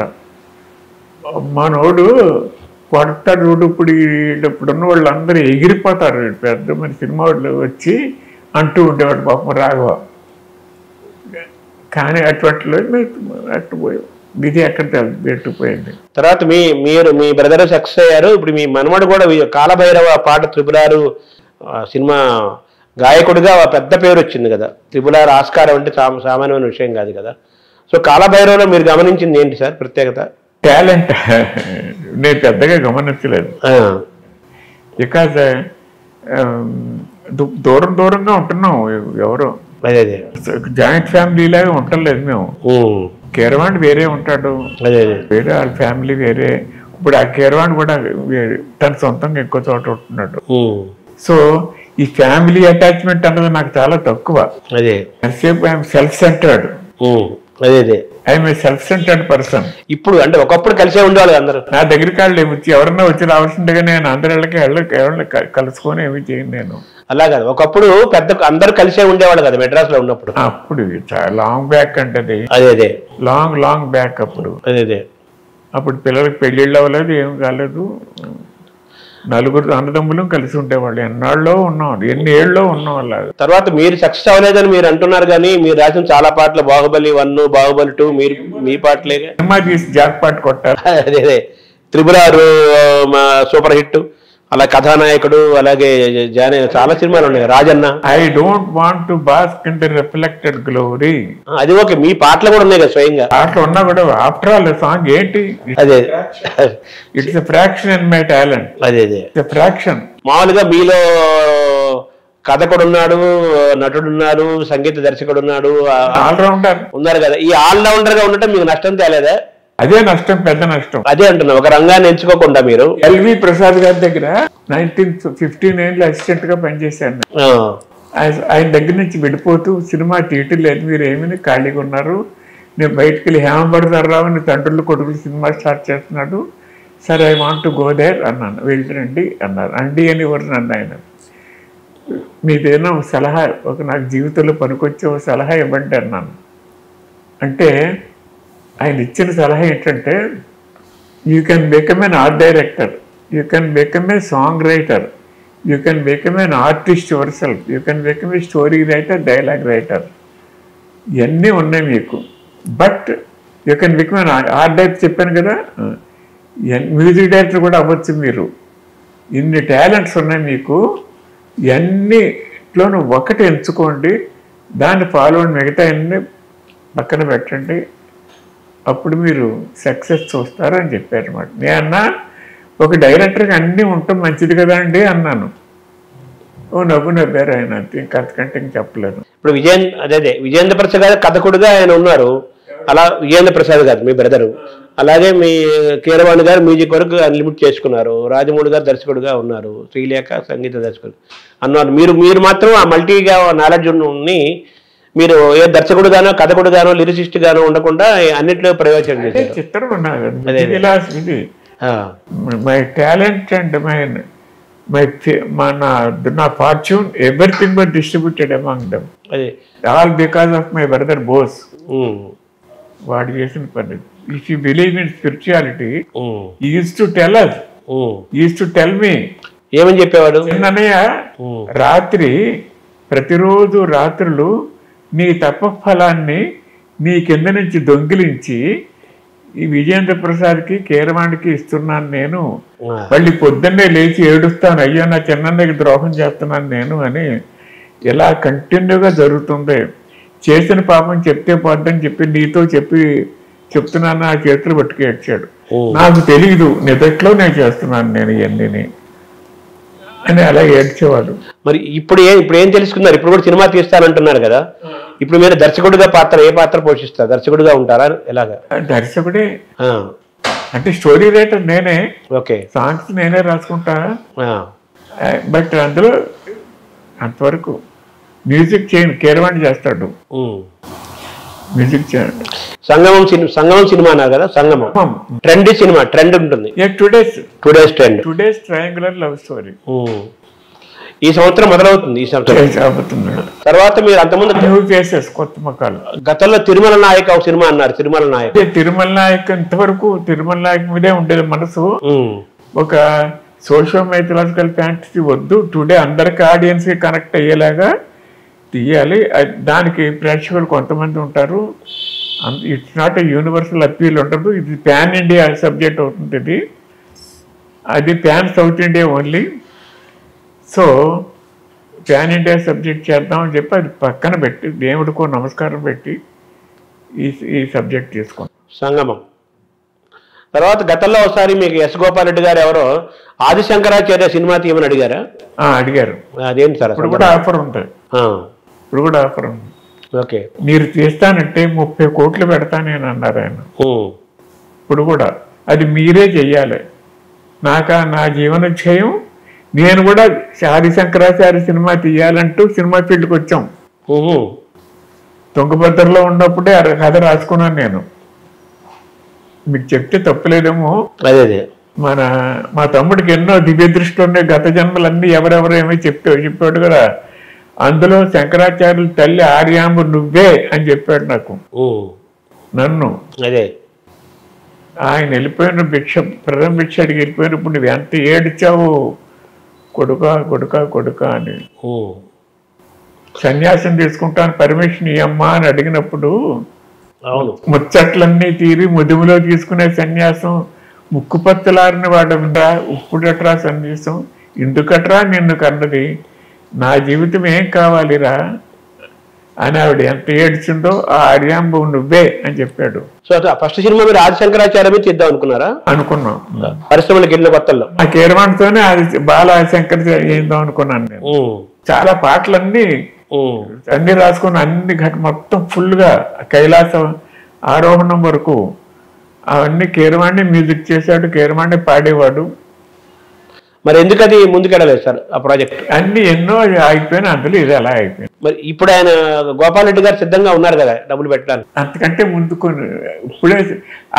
మనోడు కొడతాడు ఇప్పుడున్న వాళ్ళందరూ ఎగిరిపోతారు, పెద్ద మన సినిమా వాళ్ళు వచ్చి అంటూ ఉండేవాడు పాపం రాఘవ. కానీ అటువంటిలో అట్టుపోయావు, ఇది ఎక్కడ పెట్టుకుపోయింది. తర్వాత మీ బ్రదర్ సక్సెస్ అయ్యారు. ఇప్పుడు మీ మనవడు కూడా కాలభైరవ పాట త్రిపులారు సినిమా గాయకుడిగా పెద్ద పేరు వచ్చింది కదా. త్రిపులారు ఆస్కారం అంటే సామాన్యమైన విషయం కాదు కదా. సో కాలభైరవలో మీరు గమనించింది ఏంటి సార్ ప్రత్యేకత? టాలెంట్ నేను పెద్దగా గమనించలేదు. బికాజ్ దూరంగా ఉంటున్నాం, ఎవరో జాయింట్ ఫ్యామిలీ లాగా ఉండలేదు మేము. కీరవాణి వేరే ఉంటాడు, వేరే వాళ్ళ ఫ్యామిలీ వేరే. ఇప్పుడు ఆ కీరవాణి కూడా తన సొంతంగా ఎక్కువ చోట ఉంటున్నాడు. సో ఈ ఫ్యామిలీ అటాచ్మెంట్ అన్నది నాకు చాలా తక్కువ. ఎంతసేపు I'm self centred. I'm a self centred person. ఇప్పుడు అంటే ఒకప్పుడు కలిసే ఉండేవాళ్ళు అందరూ. నా దగ్గరికి వాళ్ళు ఎవరన్నా వచ్చి రావాల్సిందిగా నేను అందరికి ఎవరిని కలుసుకొని ఏమి చేయను నేను. అలా కాదు, ఒకప్పుడు అందరూ కలిసే ఉండేవాళ్ళు కదా మెడ్రాస్ లో ఉన్నప్పుడు. అప్పుడు లాంగ్ బ్యాక్ అంటే అదే లాంగ్ బ్యాక్. అప్పుడు అప్పుడు పిల్లలకి పెళ్ళిళ్ళు అవ్వలేదు, ఏం కాలేదు. 4 అన్నదమ్ములు కలిసి ఉండేవాళ్ళు. ఎన్ని ఏళ్ళలో ఉన్నాం అలా. తర్వాత మీరు సక్సెస్ అవ్వలేదని మీరు అంటున్నారు, కానీ మీరు రాసిన చాలా పాటలు బాహుబలి 1, బాహుబలి 2 మీ పాటలే. సినిమా తీసి జాక్ పాట కొట్టారు. అదే త్రిపులారు సూపర్ హిట్. అలా కథానాయకుడు, అలాగే చాలా సినిమాలు ఉన్నాయి. Rajanna, I don't want to bask in the reflected glory. అది ఓకే, మీ పాటలు కూడా ఉన్నాయి కదా స్వయంగా. పాటలు ఉన్నా కూడా ఆఫ్టర్ ఆల్ సాంగ్ ఏంటి, అదే it's a fraction in my talent. అదే ఫ్రాక్షన్. మామూలుగా మీలో కథకుడు ఉన్నాడు, నటుడు ఉన్నాడు, సంగీత దర్శకుడు ఉన్నాడు, ఆల్రౌండర్ ఉన్నారు కదా. ఈ ఆల్రౌండర్ గా ఉండటం మీకు నష్టం తేలేదా? అదే నష్టం, పెద్ద నష్టం. అదే అంటున్నా, ఒక రంగాన్ని ఎంచుకోకుండా మీరు. ఎల్వి ప్రసాద్ గారి దగ్గర 1915 అసిస్టెంట్ గా పనిచేశాను. ఆయన దగ్గర నుంచి విడిపోతూ సినిమా థియేటర్ లేదు, మీరు ఏమైనా ఖాళీగా ఉన్నారు, నేను బయటకు వెళ్ళి హేమభరతారావు అని తండ్రులు కొడుకులు సినిమా స్టార్ట్ చేస్తున్నాడు, సరే I want to go there అన్నాను. వెళ్తారండి అన్నారు. అండి అని ఎవరు నన్ను ఆయన, మీదేనా సలహా, ఒక నాకు జీవితంలో పనికొచ్చే ఒక సలహా ఇవ్వండి అన్నాను. అంటే ఆయన ఇచ్చిన సలహా ఏంటంటే, you can become an art director, you can become a song writer, you can become an artist your self, you can become a story writer, dialogue writer, ఇవన్నీ ఉన్నాయి మీకు. But you can become an art director చెప్పాను కదా, music director కూడా అవ్వచ్చు మీరు. ఇన్ని talents ఉన్నాయి మీకు, ఇవన్నిట్లోనూ ఒకటి ఎంచుకోండి, దాన్ని ఫాలో అండి, మిగతా అన్ని పక్కన పెట్టండి, అప్పుడు మీరు సక్సెస్ చూస్తారు అని చెప్పారు అన్నమాట. నేను అన్నా, ఒక డైరెక్టర్కి అన్నీ ఉండటం మంచిది కదా అండి అన్నాను. ఓ నవ్వారు ఆయన, ఇంకా అంతకంటే ఇంక చెప్పలేదు. ఇప్పుడు విజయేంద్ర ప్రసాద్ గారు కథకుడుగా ఆయన ఉన్నారు. అలా విజయేంద్ర ప్రసాద్ గారు మీ బ్రదరు, అలాగే మీ కీరవాణి గారు మ్యూజిక్ వరకు అన్లిమిట్ చేసుకున్నారు, రాజమౌళి గారు దర్శకుడుగా ఉన్నారు, శ్రీలేఖ సంగీత దర్శకుడు అన్నారు. మీరు మాత్రం ఆ మల్టీగా నాలెడ్జ్ ని మీరు ఏ దర్శకుడుగానో కథకుడుగానో లిరిసిస్ట్ గానో ఉండకుండా అన్నింటిలో ప్రయోజనం చేశారు. చిత్రం ఉన్నారు ఇది మై టాలెంట్ అండ్ నా fortune everything but distributed among them, all because of my brother Bose. వాడు చేసిన పని. If you believe in spirituality, he used to tell us, he used to tell me, ఏమని చెప్పేవాడు, అన్నయ్య రాత్రి ప్రతిరోజు రాత్రులు నీ తపఫలాన్ని నీ కింద నుంచి దొంగిలించి ఈ విజయేంద్ర ప్రసాద్కి కీరవాణికి ఇస్తున్నాను నేను, మళ్ళీ పొద్దున్నే లేచి ఏడుస్తాను, అయ్యో నా చిన్నకి ద్రోహం చేస్తున్నాను నేను అని. ఇలా కంటిన్యూగా జరుగుతుంది. చేసిన పాపం చెప్తే పోద్దని చెప్పి నీతో చెప్తున్నాను, నా చేతులు పట్టుకు ఏడ్చాడు. నాకు తెలియదు నిజట్లో నేను చేస్తున్నాను నేను ఇవన్నీ అని అలా ఏడ్చేవాడు. మరి ఇప్పుడు ఏం తెలుసుకున్నారు? ఇప్పుడు కూడా సినిమా తీస్తానంటున్నారు కదా, ఇప్పుడు మీరు దర్శకుడిగా ఏ పాత్ర పోషిస్తారు? దర్శకుడిగా ఉంటారా? ఎలాగా? దర్శకుడే అంటే స్టోరీ రైటర్ నేనే, ఓకే, సాంగ్స్ నేనే రాసుకుంటా. బట్ అందులో అంతవరకు మ్యూజిక్ చేయను, కీరవాణి చేస్తాడు మ్యూజిక్ చేయండి. సంగమం సినిమా అన్నారు కదా, సంగమం ట్రెండ్ ఉంటుంది. టుడేస్ ట్రయాంగులర్ లవ్ స్టోరీ ఈ సంవత్సరం మొదలవుతుంది. ఈ సంవత్సరం తర్వాత మీరు అంతకుముందు కొత్త మొక్కలు గతంలో తిరుమల నాయక్ ఒక సినిమా అన్నారు. తిరుమల నాయక్ ఇంతవరకు తిరుమల నాయక్ మీదే ఉండేది మనసు. ఒక సోషియో మైథలాజికల్ ఫ్యాంటసీ వద్దు, టుడే అందరికి ఆడియన్స్ కి కనెక్ట్ అయ్యేలాగా తీయాలి. దానికి ప్రేక్షకులు కొంతమంది ఉంటారు. It's not a universal appeal ఉండదు. ఇది ప్యాన్ ఇండియా సబ్జెక్ట్ అవుతుంది. ఇది అది pan south India only. So pan India subject చేద్దామని చెప్పి అది పక్కన పెట్టి దేవుడికో నమస్కారం పెట్టి ఈ సబ్జెక్ట్ తీసుకోండి. సంగమం తర్వాత గతంలో ఒకసారి మీకు ఎస్ గోపాల్ రెడ్డి గారు ఎవరో ఆదిశంకరాచార్య సినిమా తీయమని అడిగారా? అడిగారు. అదేంటి సార్? ఇప్పుడు కూడా ఆఫర్ ఉంటుంది. ఇప్పుడు కూడా ఆఫర్ ఉంది. ఓకే, మీరు తీస్తానంటే 30 కోట్లు పెడతా నేను అన్నారు ఆయన. ఇప్పుడు కూడా అది మీరే చెయ్యాలి. నా జీవన ధ్యేయం, నేను కూడా ఆదిశంకరాచార్య సినిమా తీయాలంటూ సినిమా ఫీల్డ్కి వచ్చాం. తుంగభద్రలో ఉన్నప్పుడే కథ రాసుకున్నాను నేను. మీకు చెప్తే తప్పలేదేమో. మా తమ్ముడికి ఎన్నో దివ్య దృష్టిలో ఉండే గత జన్మలన్నీ ఎవరెవరు ఏమో చెప్పాడు కదా. అందులో శంకరాచార్యుల తల్లి ఆర్యాంబు నువ్వే అని చెప్పాడు నాకు. నన్ను ఆయన వెళ్ళిపోయిన ప్రథమ భిక్ష అడిగి వెళ్ళిపోయినప్పుడు నువ్వు ఎంత ఏడ్చావు కొడుకా అని. సన్యాసం తీసుకుంటాను పర్మిషన్ ఇయ్యమ్మా అని అడిగినప్పుడు ముచ్చట్లన్నీ తీరి ముదుములో తీసుకునే సన్యాసం, ముక్కుపత్తులారిన వాడరా ఉప్పుడట్రా సన్యాసం, ఎందుకట్రా నిన్ను కన్నది, నా జీవితం ఏం కావాలిరా అని ఆవిడ ఎంత ఏడ్చిందో ఆ ఆర్యాంబు నువ్వే అని చెప్పాడు. సో ఫస్ట్ సినిమా మీరు ఆదిశంకరాచార్య చేద్దాం అనుకున్నారా? అనుకున్నాం. పరిశ్రమలకు వెళ్ళిన కొత్తల్లో ఆ కీరవాణితోనే బాలశంకరాచార్య చేద్దాం అనుకున్నాను నేను. చాలా పాటలన్నీ అన్ని రాసుకుని అన్ని మొత్తం ఫుల్గా కైలాసం ఆరోహణం వరకు అవన్నీ కీరవాణి మ్యూజిక్ చేశాడు, కీరవాణి పాడేవాడు. మరి ఎందుకు అది ముందుకెళ్ళలేదు సార్ ఆ ప్రాజెక్ట్? అన్ని ఎన్నో ఆగిపోయినా అందులో ఇది అలా అయిపోయింది. మరి ఇప్పుడు ఆయన గోపాల్ రెడ్డి గారు సిద్ధంగా ఉన్నారు కదా డబ్బులు పెట్టడానికి? అంతకంటే ముందు ఇప్పుడే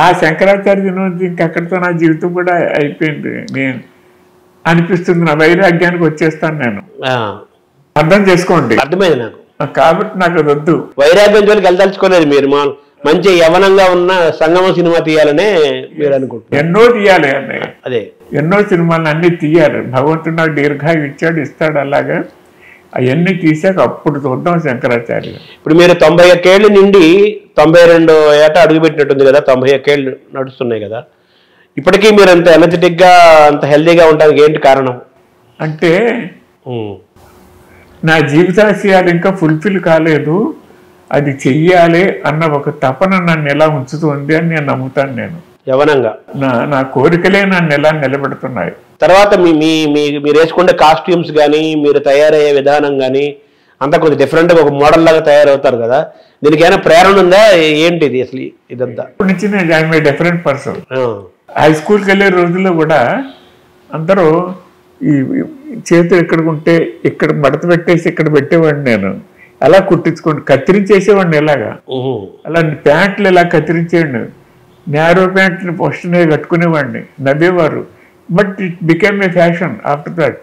ఆ శంకరాచార్య ఇంకక్కడితో నా జీవితం కూడా అయిపోయింది. నేను అనిపిస్తుంది, నా వైరాగ్యానికి వచ్చేస్తాను నేను. అర్థం చేసుకోండి. అర్థమైంది నాకు. కాబట్టి నాకు అది వద్దు. వైరాగ్యం జోలికి వెళ్ళదలుచుకోలేదు మీరు. మంచి యవనంగా ఉన్న సంగమ సినిమా తీయాలనే మీరు అనుకుంటున్నారు? ఎన్నో తీయాలి అన్నయ్య. అదే ఎన్నో సినిమాలు అన్ని తీయాలి. భగవంతుడు నాకు దీర్ఘాయు ఇచ్చాడు, ఇస్తాడు. అలాగా అవన్నీ తీసాక అప్పుడు చూద్దాం శంకరాచార్య. ఇప్పుడు మీరు 91 ఏళ్ళ నుండి 92 ఏట అడుగుపెట్టినట్టుంది కదా, 91 ఏళ్ళు నడుస్తున్నాయి కదా. ఇప్పటికీ మీరు అంత ఎనర్జెటిక్గా అంత హెల్దీగా ఉండడానికి ఏంటి కారణం? అంటే నా జీవితాశయాలు ఇంకా ఫుల్ఫిల్ కాలేదు, అది చెయ్యాలి అన్న ఒక తపన నన్ను ఎలా ఉంచుతుంది అని నేను నమ్ముతాను. నేను యవనంగా నా కోరికలే నన్ను ఎలా నిలబెడుతున్నాయి. తర్వాత మీరు వేసుకునే కాస్ట్యూమ్స్ కానీ మీరు తయారయ్యే విధానం కానీ అంతా కొంచెం డిఫరెంట్గా ఒక మోడల్ లాగా తయారవుతారు కదా, దీనికి ఏమైనా ప్రేరణ ఉందా? ఏంటిది అసలు ఇదంతా? ఇప్పటి నుంచి నేను I'm a different person. High స్కూల్కి వెళ్ళే రోజుల్లో కూడా అందరూ ఈ చేతులు ఎక్కడికి ఉంటే ఇక్కడ మడత పెట్టేసి ఇక్కడ పెట్టేవాడిని. నేను అలా కుట్టించుకోండి, కత్తిరించేసేవాడిని. ఎలాగా అలా ప్యాంట్లు ఇలా కత్తిరించేవాడిని. నేరో ప్యాంట్లు ఫస్ట్ నేను కట్టుకునేవాడిని, నవ్వేవారు. But it became a fashion after that.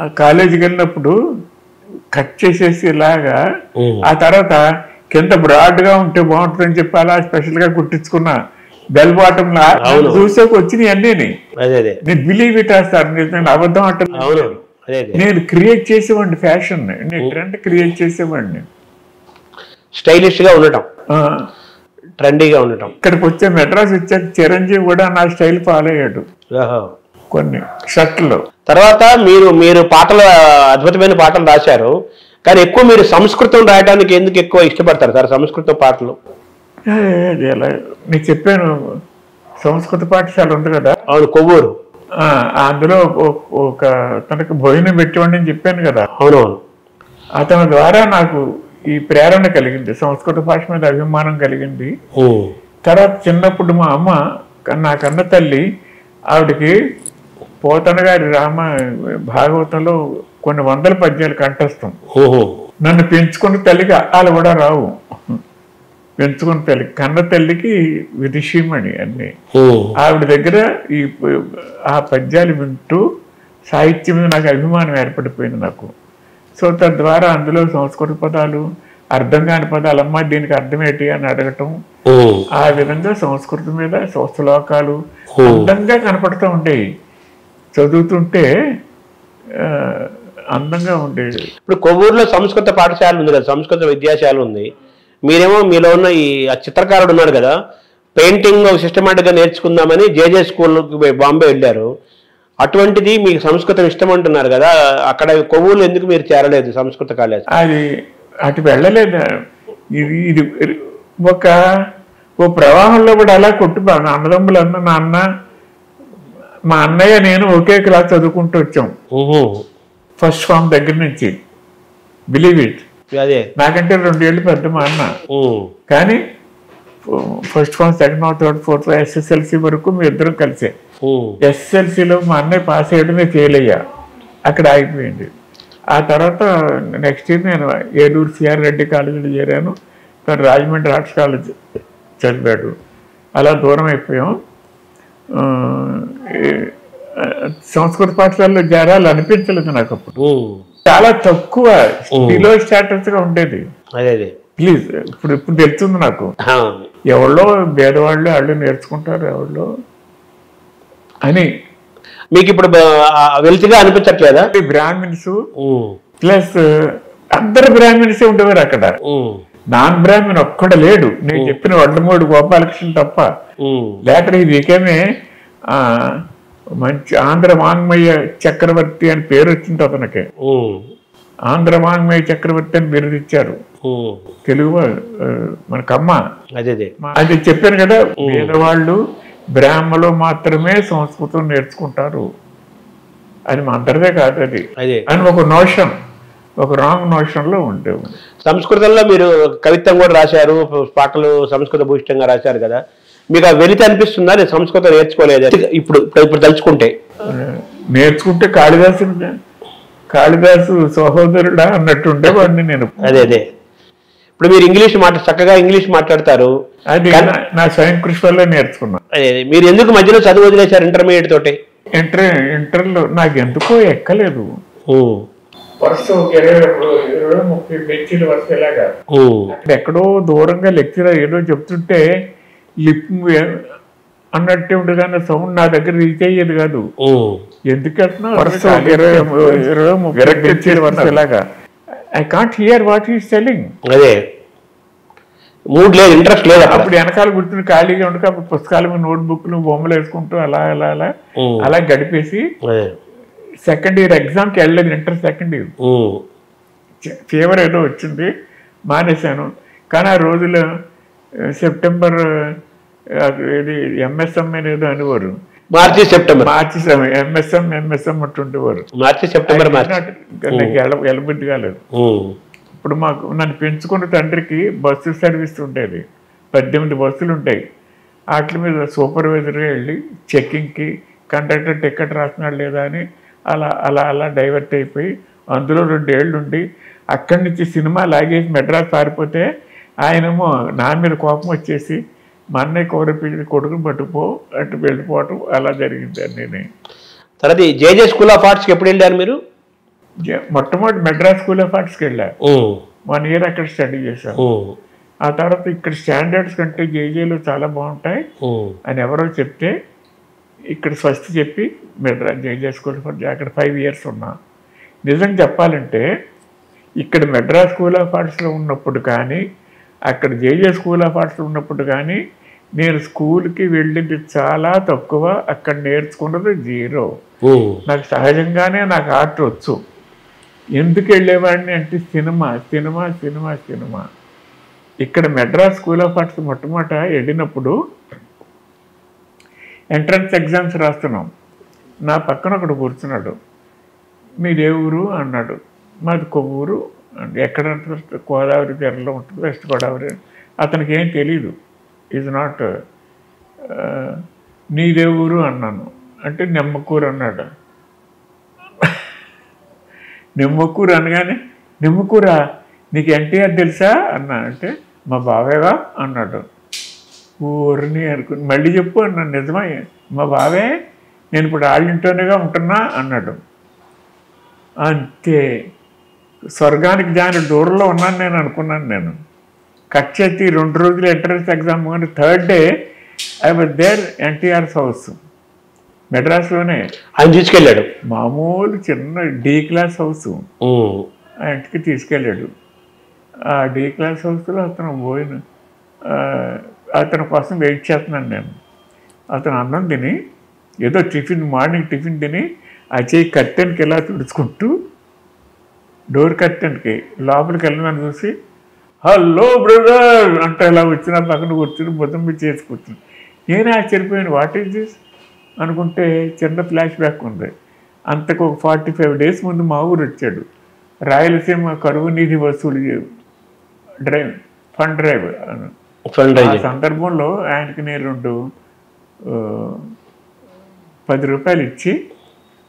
ఆ కాలేజీకి వెళ్ళినప్పుడు కట్ చేసేసి ఇలాగా, ఆ తర్వాత కింద బ్రాడ్గా ఉంటే బాగుంటుందని చెప్పి అలా స్పెషల్గా కుట్టించుకున్నా. బెల్ బాటమ్ చూసాక వచ్చినాయి అన్నీ. నేను బిలీవ్ ఇట్ సార్, నేను అబద్ధం అంటాను. నేను క్రియేట్ చేసేవాడిని ఫ్యాషన్, నేను ట్రెండ్ క్రియేట్ చేసేవాడిని. స్టైలిష్గా ఉండటం, ట్రెండీగా ఉండటం. ఇక్కడికి వచ్చే మెడ్రాస్ వచ్చాక చిరంజీవి కూడా నా స్టైల్ ఫాలో అయ్యాడు కొన్ని షర్ట్లు. తర్వాత మీరు పాటలు, అద్భుతమైన పాటలు రాశారు, కానీ ఎక్కువ మీరు సంస్కృతం రాయడానికి ఎందుకు ఎక్కువ ఇష్టపడతారు సార్? సంస్కృత పాటలు నీకు చెప్పాను, సంస్కృత పాఠశాల ఉంది కదా. అవును, కొవ్వూరు. అందులో ఒక తనకు భోజనం పెట్టేవాడిని అని చెప్పాను కదా. అవునవును. అతని ద్వారా నాకు ఈ ప్రేరణ కలిగింది, సంస్కృత భాష మీద అభిమానం కలిగింది. తర్వాత చిన్నప్పుడు మా అమ్మ, నా కన్న తల్లి, ఆవిడకి పోతన గారి భాగవతంలో కొన్ని 100 పద్యాలు కంఠస్థం. నన్ను పెంచుకున్న తల్లికి వాళ్ళు కూడా రావు. పెంచుకున్న తల్లి, కన్న తల్లికి విదుషీమణి అన్ని. ఆవిడ దగ్గర ఆ పద్యాలు వింటూ సాహిత్యం మీద నాకు అభిమానం ఏర్పడిపోయింది నాకు. సో తద్వారా అందులో సంస్కృత పదాలు, అర్థం కాని పదాలు, అమ్మ దీనికి అర్థం ఏంటి అని అడగటం, ఆ విధంగా సంస్కృతం మీద శ్లోకాలు అందంగా కనపడుతూ ఉండేవి. చదువుతుంటే అందంగా ఉండేది. ఇప్పుడు కొవ్వూరులో సంస్కృత పాఠశాల ఉంది కదా, సంస్కృత విద్యాశాల ఉంది. మీరేమో మీలో ఉన్న ఈ చిత్రకారుడు ఉన్నాడు కదా, పెయింటింగ్ సిస్టమేటిక్గా నేర్చుకుందామని జేజే స్కూల్కి బాంబే వెళ్ళారు. అటువంటిది మీకు సంస్కృతం ఇష్టం అంటున్నారు కదా, అక్కడ కొవ్వూరు ఎందుకు మీరు చేరలేదు సంస్కృత కాలేజ్? అది అటు వెళ్ళలేదు. ఇది ఓ ప్రవాహంలో కూడా అలా కొట్టుకున్నాను. అన్నదమ్ములు నాన్న, మా అన్నయ్య నేను ఒకే క్లాస్ చదువుకుంటూ వచ్చాం, ఫస్ట్ ఫామ్ దగ్గర నుంచి. Believe it. అదే నాకంటే 2 ఏళ్ళు పెద్ద మా అన్న. కానీ first form, second form, third, fourth, SSLC వరకు మీ ఇద్దరం కలిసే. SSLCలో మా అన్నయ్య పాస్ అయ్యడమే ఫెయిల్ అయ్యా, అక్కడ ఆగిపోయింది. ఆ తర్వాత నెక్స్ట్ ఇయర్ నేను ఏలూరు సిఆర్ రెడ్డి కాలేజీలో చేరాను. తను రాజమండ్రి ఆర్ట్స్ కాలేజ్ చదివాడు. అలా దూరం అయిపోయాం. సంస్కృత పాఠశాలలో చేరాలి అనిపించలేదు నాకు అప్పుడు. చాలా తక్కువ బిలో స్టాటస్ గా ఉండేది. ప్లీజ్ ఇప్పుడు తెలుస్తుంది నాకు. ఎవరో పేదవాళ్ళు వాళ్ళు నేర్చుకుంటారు ఎవరో అని. మీకు ఇప్పుడు వెల్తిగా అనిపించట్లేదా? బ్రాహ్మిన్స్ ప్లస్ అందరు బ్రాహ్మిన్సే ఉండేవారు అక్కడ. నాన్ బ్రాహ్మణ్ ఒక్కడ లేడు. నేను చెప్పిన వడ్లమూడి గోపాలకృష్ణ తప్ప. లేటర్ ఈ వికేమే మంచి ఆంధ్ర వాంగ్మయ చక్రవర్తి అని పేరు వచ్చింది అతనికి. ఆంధ్ర వాంగ్మయ చక్రవర్తి అని బిరుదు ఇచ్చారు తెలుగు మనకమ్మ. అది చెప్పాను కదా, పేదవాళ్ళు బ్రాహ్మలు మాత్రమే సంస్కృతం నేర్చుకుంటారు. అది మా అందరిదే కాదు అది అని ఒక నోషన్, ఒక రాంగ్ నోషన్ లో ఉండేవి. సంస్కృతంలో మీరు కవిత్వం కూడా రాశారు, పాటలు సంస్కృత భూయిష్టంగా రాశారు కదా, మీకు ఆ వెలితి అనిపిస్తుందా? నేను సంస్కృతం నేర్చుకోలేదు ఇప్పుడు తలుచుకుంటే? నేర్చుకుంటే కాళిదాసు సహోదరుడా అన్నట్టు ఉండేవాడిని నేను. అదే ఇప్పుడు మీరు చక్కగా ఇంగ్లీష్ మాట్లాడతారు. అది నా స్వయం కృషి వల్ల నేర్చుకున్నా. అదే మీరు ఎందుకు మధ్యలో చదువు వదిలేశారు ఇంటర్మీడియట్ తోటి? ఇంటర్లో నాకు ఎందుకో ఎక్కలేదు. వరుస 20-30 బెంచీలు వరుస ఇలాగా. అక్కడ ఎక్కడో దూరంగా లెక్చరర్ ఏదో చెప్తుంటే లిప్ అన్నట్టే ఉండదు కానీ సౌండ్ నా దగ్గర రీచ్ అయ్యేది కాదు. ఎందుకు వెళ్తున్నా వరుస 20-30 బెంచీలు వరుస ఇలాగా. I can't hear what is telling. అదే మూడ్ లేదు, ఇంట్రెస్ట్ లేదు. అప్పుడు వెనకాల కూర్చుని ఖాళీగా ఉండక అప్పుడు పుస్తకాలు మీద నోట్బుక్లు బొమ్మలు వేసుకుంటూ అలా గడిపేసి సెకండ్ ఇయర్ ఎగ్జామ్కి వెళ్ళలేదు. ఇంటర్ సెకండ్ ఇయర్ ఫీవర్ ఏదో వచ్చింది, మానేశాను. కానీ ఆ రోజులో సెప్టెంబర్ ఇది ఎంఎస్ఎం అనేదో అనేవారు. మార్చి సెప్టెంబర్ ఎంఎస్ఎం అంటుండేవారు. మార్చి సెప్టెంబర్ వెళ్ళబుద్ధి కాలేదు. ఇప్పుడు నన్ను పెంచుకున్న తండ్రికి బస్సు సర్వీస్ ఉండేది. 18 బస్సులు ఉంటాయి. వాటి మీద సూపర్వైజర్గా వెళ్ళి చెక్కింగ్కి కండక్టర్ టికెట్ రాస్తున్నాడు లేదా అని అలా డైవర్ట్ అయిపోయి అందులో 2 ఏళ్ళు ఉండి అక్కడి నుంచి సినిమా లాగేసి మెడ్రాస్ పారిపోతే ఆయనేమో నా మీద కోపం వచ్చేసి మా అన్నయ్య కోరపీడి కొడుకుని పట్టుకుపో అటు వెళ్ళిపోవటం అలా జరిగింది. నేను తర్వాత జేజే స్కూల్ ఆఫ్ ఆర్ట్స్కి ఎప్పుడు వెళ్ళారు మీరు? మొట్టమొదటి మెడ్రాస్ స్కూల్ ఆఫ్ ఆర్ట్స్కి వెళ్ళా. 1 ఇయర్ అక్కడ స్టడీ చేశాను. ఆ తర్వాత ఇక్కడ స్టాండర్డ్స్ కంటే జేజేలు చాలా బాగుంటాయి అని ఎవరో చెప్తే ఇక్కడ స్వస్తి చెప్పి మెడ్రాస్ జేజే స్కూల్ ఆఫ్ ఆర్ట్స్ అక్కడ 5 ఇయర్స్ ఉన్నా. నిజం చెప్పాలంటే ఇక్కడ మెడ్రాస్ స్కూల్ ఆఫ్ ఆర్ట్స్లో ఉన్నప్పుడు కానీ అక్కడ జేజే స్కూల్ ఆఫ్ ఆర్ట్స్లో ఉన్నప్పుడు కానీ నేను స్కూల్కి వెళ్ళింది చాలా తక్కువ, అక్కడ నేర్చుకున్నది 0. నాకు సహజంగానే నాకు ఆర్ట్ వచ్చు. ఎందుకు వెళ్ళేవాడిని అంటే సినిమా. ఇక్కడ మెడ్రాస్ స్కూల్ ఆఫ్ ఆర్ట్స్ మొట్టమొదట వెళ్ళినప్పుడు ఎంట్రన్స్ ఎగ్జామ్స్ రాస్తున్నాం. నా పక్కన ఒకడు కూర్చున్నాడు. మీదే ఊరు అన్నాడు. మాది కొవ్వూరు. ఎక్కడ గోదావరి తీరంలో ఉంటుంది, వెస్ట్ గోదావరి. అతనికి ఏం తెలీదు. ఈజ్ నాట్ నీదే ఊరు అన్నాను. అంటే నిమ్మకూరు అన్నాడు. నిమ్మకూరు అనగానే నిమ్మకూరా నీకు ఎన్టీఆర్ తెలుసా అన్నా. అంటే మా బావేవా అన్నాడు. ఊరిని అనుకుని మళ్ళీ చెప్పు అన్నాను. నిజమా? మా బావే, నేను ఇప్పుడు వాళ్ళింట్లోనేగా ఉంటున్నా అన్నాడు. అంతే, స్వర్గానికి జాని దూరంలో ఉన్నాను నేను అనుకున్నాను. నేను కట్ చేసి 2 రోజులు ఎంట్రన్స్ ఎగ్జామ్ కానీ 3rd day I was there NTR's house మెడ్రాస్లోనే. ఆయన తీసుకెళ్ళాడు. మామూలు చిన్న D క్లాస్ హౌస్ ఆ ఇంటికి తీసుకెళ్ళాడు. ఆ D క్లాస్ హౌస్లో అతను అతని కోసం వెయిట్ చేస్తున్నాను నేను. అతను అన్నం తిని ఏదో మార్నింగ్ టిఫిన్ తిని ఆ చేయి కర్టెన్కి ఇలా తుడుచుకుంటూ డోర్ కర్టెన్కి లోపలికి వెళ్ళిన చూసి హలో బ్రదర్ అంటే ఇలా వచ్చిన పక్కన కూర్చుని బుద్ధం మీద చేసి కూర్చుని నేనే ఆశ్చర్యపోయాను. వాట్ ఈజ్ దిస్ అనుకుంటే చిన్న ఫ్లాష్ బ్యాక్ ఉంది. అంతకు ఒక 45 days ముందు మా ఊరు వచ్చాడు. రాయలసీమ కరువు నిధి వసూలు ఫండ్ డ్రైవ్. ఆ సందర్భంలో ఆయనకి నేను 10 రూపాయలు ఇచ్చి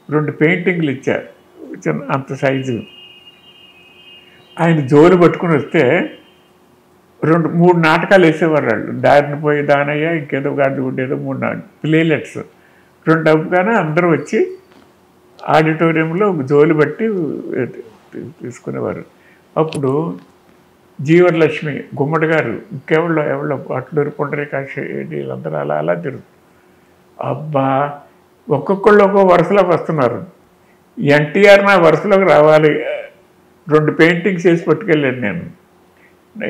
2 పెయింటింగ్లు ఇచ్చారు చిన్న అంత సైజు. ఆయన జోలు పట్టుకుని వస్తే 2-3 నాటకాలు వేసేవారు వాళ్ళు. దారిన పోయి దానయ్య ఇంకేదో గాడి ఉండేదో 3 ప్లేలెట్స్ 2 అవ్వగానే అందరూ వచ్చి ఆడిటోరియంలో జోలు బట్టి తీసుకునేవారు. అప్పుడు జీవలక్ష్మి గుమ్మడి గారు ఇంకెవళ్ళో అట్లూరు పుండరీకాక్షి వీళ్ళందరూ అలా తిరుగుతారు. అబ్బా ఒక్కొక్కళ్ళు ఒక్కో వరుసలోకి వస్తున్నారు. ఎన్టీఆర్ నా వరుసలోకి రావాలి. 2 పెయింటింగ్స్ వేసి పట్టుకెళ్ళాను నేను.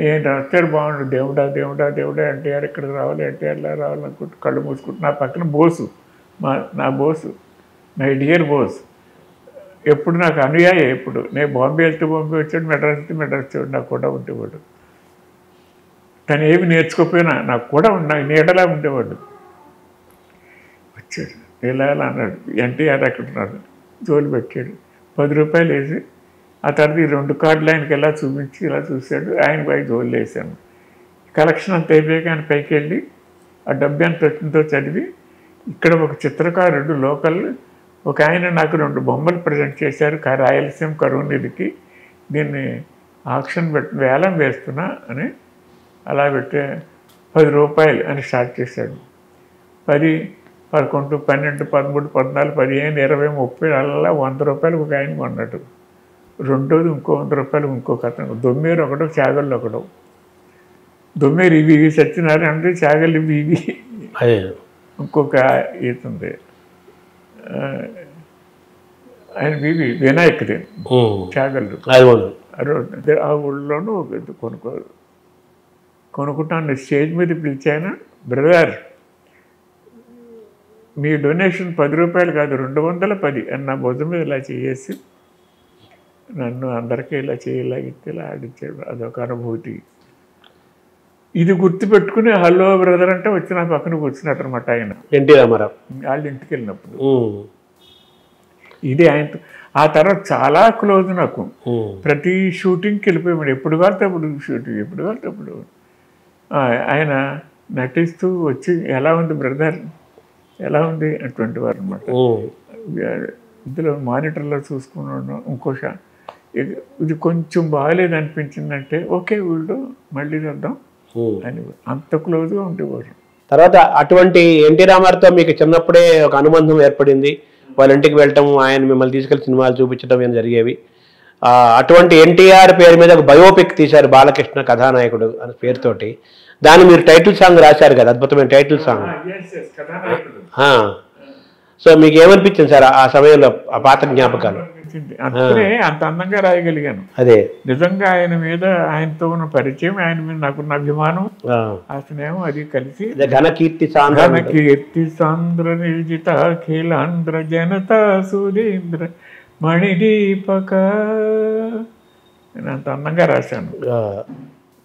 ఏంటి వస్తారు బాగుండు, దేవుడా దేవుడా దేవుడా ఎన్టీఆర్ ఇక్కడికి రావాలి, ఎన్టీఆర్లా రావాలనుకుంటూ కళ్ళు మూసుకుంటూ నా పక్కన బోసు నా బోసు మై డియర్ బోస్ ఎప్పుడు నాకు అనుయాయి. ఎప్పుడు నేను బాంబే వెళ్తే బాంబే వచ్చాడు, మెడ్రాస్ వెళ్తే మెడ్రాస్ వచ్చాడు, నాకు కూడా ఉండేవాడు. తను ఏమి నేర్చుకోకపోయినా నాకు కూడా నీడలా ఉండేవాడు. వచ్చాడు ఇలా అన్నాడు, ఎన్టీఆర్ అక్కడ ఉన్నాడు, జోలు పెట్టాడు, 10 రూపాయలు వేసి ఆ తర్వాత ఈ 2 కార్డులు ఆయనకి ఎలా చూపించి ఇలా చూశాడు. ఆయన పై జోలు వేసాను. కలెక్షన్ అంత అయిపోయాక ఆయన పైకి వెళ్ళి ఆ డబ్బు ఎంత వచ్చిందో చదివి ఇక్కడ ఒక చిత్రకారుడు లోకల్ ఒక ఆయన నాకు 2 బొమ్మలు ప్రజెంట్ చేశారు, రాయలసీమ కరువునిధికి. దీన్ని ఆక్షన్ వేలం వేస్తున్నా అని అలా పెట్టి 10 రూపాయలు అని స్టార్ట్ చేశాడు. 10, 11, 12, 13, 14, 15, 20, 30 అలా 100 రూపాయలు ఒక ఆయన కొన్నాడు. రెండోది ఇంకో 100 రూపాయలు ఇంకొక అతను. దొమ్మేరు ఒకడు, చాగళ్ళు ఒకడు. దొమ్మేరు ఇవి సత్యనారాయణ అంటే, చాగళ్ళు ఇవి ఇంకొక ఈతుంది. ఆయన వినాయకుడి చాగళ్ళు. ఆ ఊళ్ళోనూ కొనుక్కుంటాను. స్టేజ్ మీద పిలిచాను, బ్రదర్ మీ డొనేషన్ 10 రూపాయలు కాదు 210 అని నా భుజం మీద ఇలా చేసి నన్ను అందరికీ ఇలా చేయలాగితే ఇలా ఆడించాడు. అదొక అనుభూతి. ఇది గుర్తుపెట్టుకుని హలో బ్రదర్ అంటే వచ్చి నా పక్కన కూర్చున్నట్టు అనమాట ఆయన. ఎన్టీ రామారావు వాళ్ళ ఇంటికి వెళ్ళినప్పుడు ఇది ఆయనతో. ఆ తర్వాత చాలా క్లోజ్ నాకు. ప్రతి షూటింగ్కి వెళ్ళిపోయాడు. ఎప్పుడు కాలితే అప్పుడు షూటింగ్, ఎప్పుడు కాలితే అప్పుడు. ఆయన నటిస్తూ వచ్చి ఎలా ఉంది బ్రదర్, ఎలా ఉంది అటువంటి వారు అనమాట. ఇందులో మానిటర్లో చూసుకున్నాను. ఇంకోష ఇది కొంచెం బాగాలేదు అనిపించిందంటే ఓకే వీళ్ళు మళ్ళీ చేద్దాం అని అంత క్లోజ్గా ఉండేవారు. తర్వాత అటువంటి ఎన్టీ రామారావుతో మీకు చిన్నప్పుడే ఒక అనుబంధం ఏర్పడింది. వాళ్ళ ఇంటికి వెళ్ళటం, ఆయన మిమ్మల్ని తీసుకెళ్లి సినిమాలు చూపించడం ఏం జరిగేవి. అటువంటి ఎన్టీఆర్ పేరు మీద ఒక బయోపిక్ తీశారు, బాలకృష్ణ కథానాయకుడు అనే పేరుతోటి. దాన్ని మీరు టైటిల్ సాంగ్ రాశారు కదా, అద్భుతమైన టైటిల్ సాంగ్. సో మీకు ఏమనిపించింది సార్ ఆ సమయంలో, ఆ పాత జ్ఞాపకాలు? అంతే, అంత అందంగా రాయగలిగాను. అదే నిజంగా ఆయన మీద, ఆయనతో ఉన్న పరిచయం, ఆయన మీద నాకున్న అభిమానం, ఆ స్నేహం అది కలిసి ఘనకీర్తి సాంద్ర నిర్జిత ఖిలాంధ్ర జనత సురేంద్ర మణిదీపక నేను అంత అందంగా రాశాను.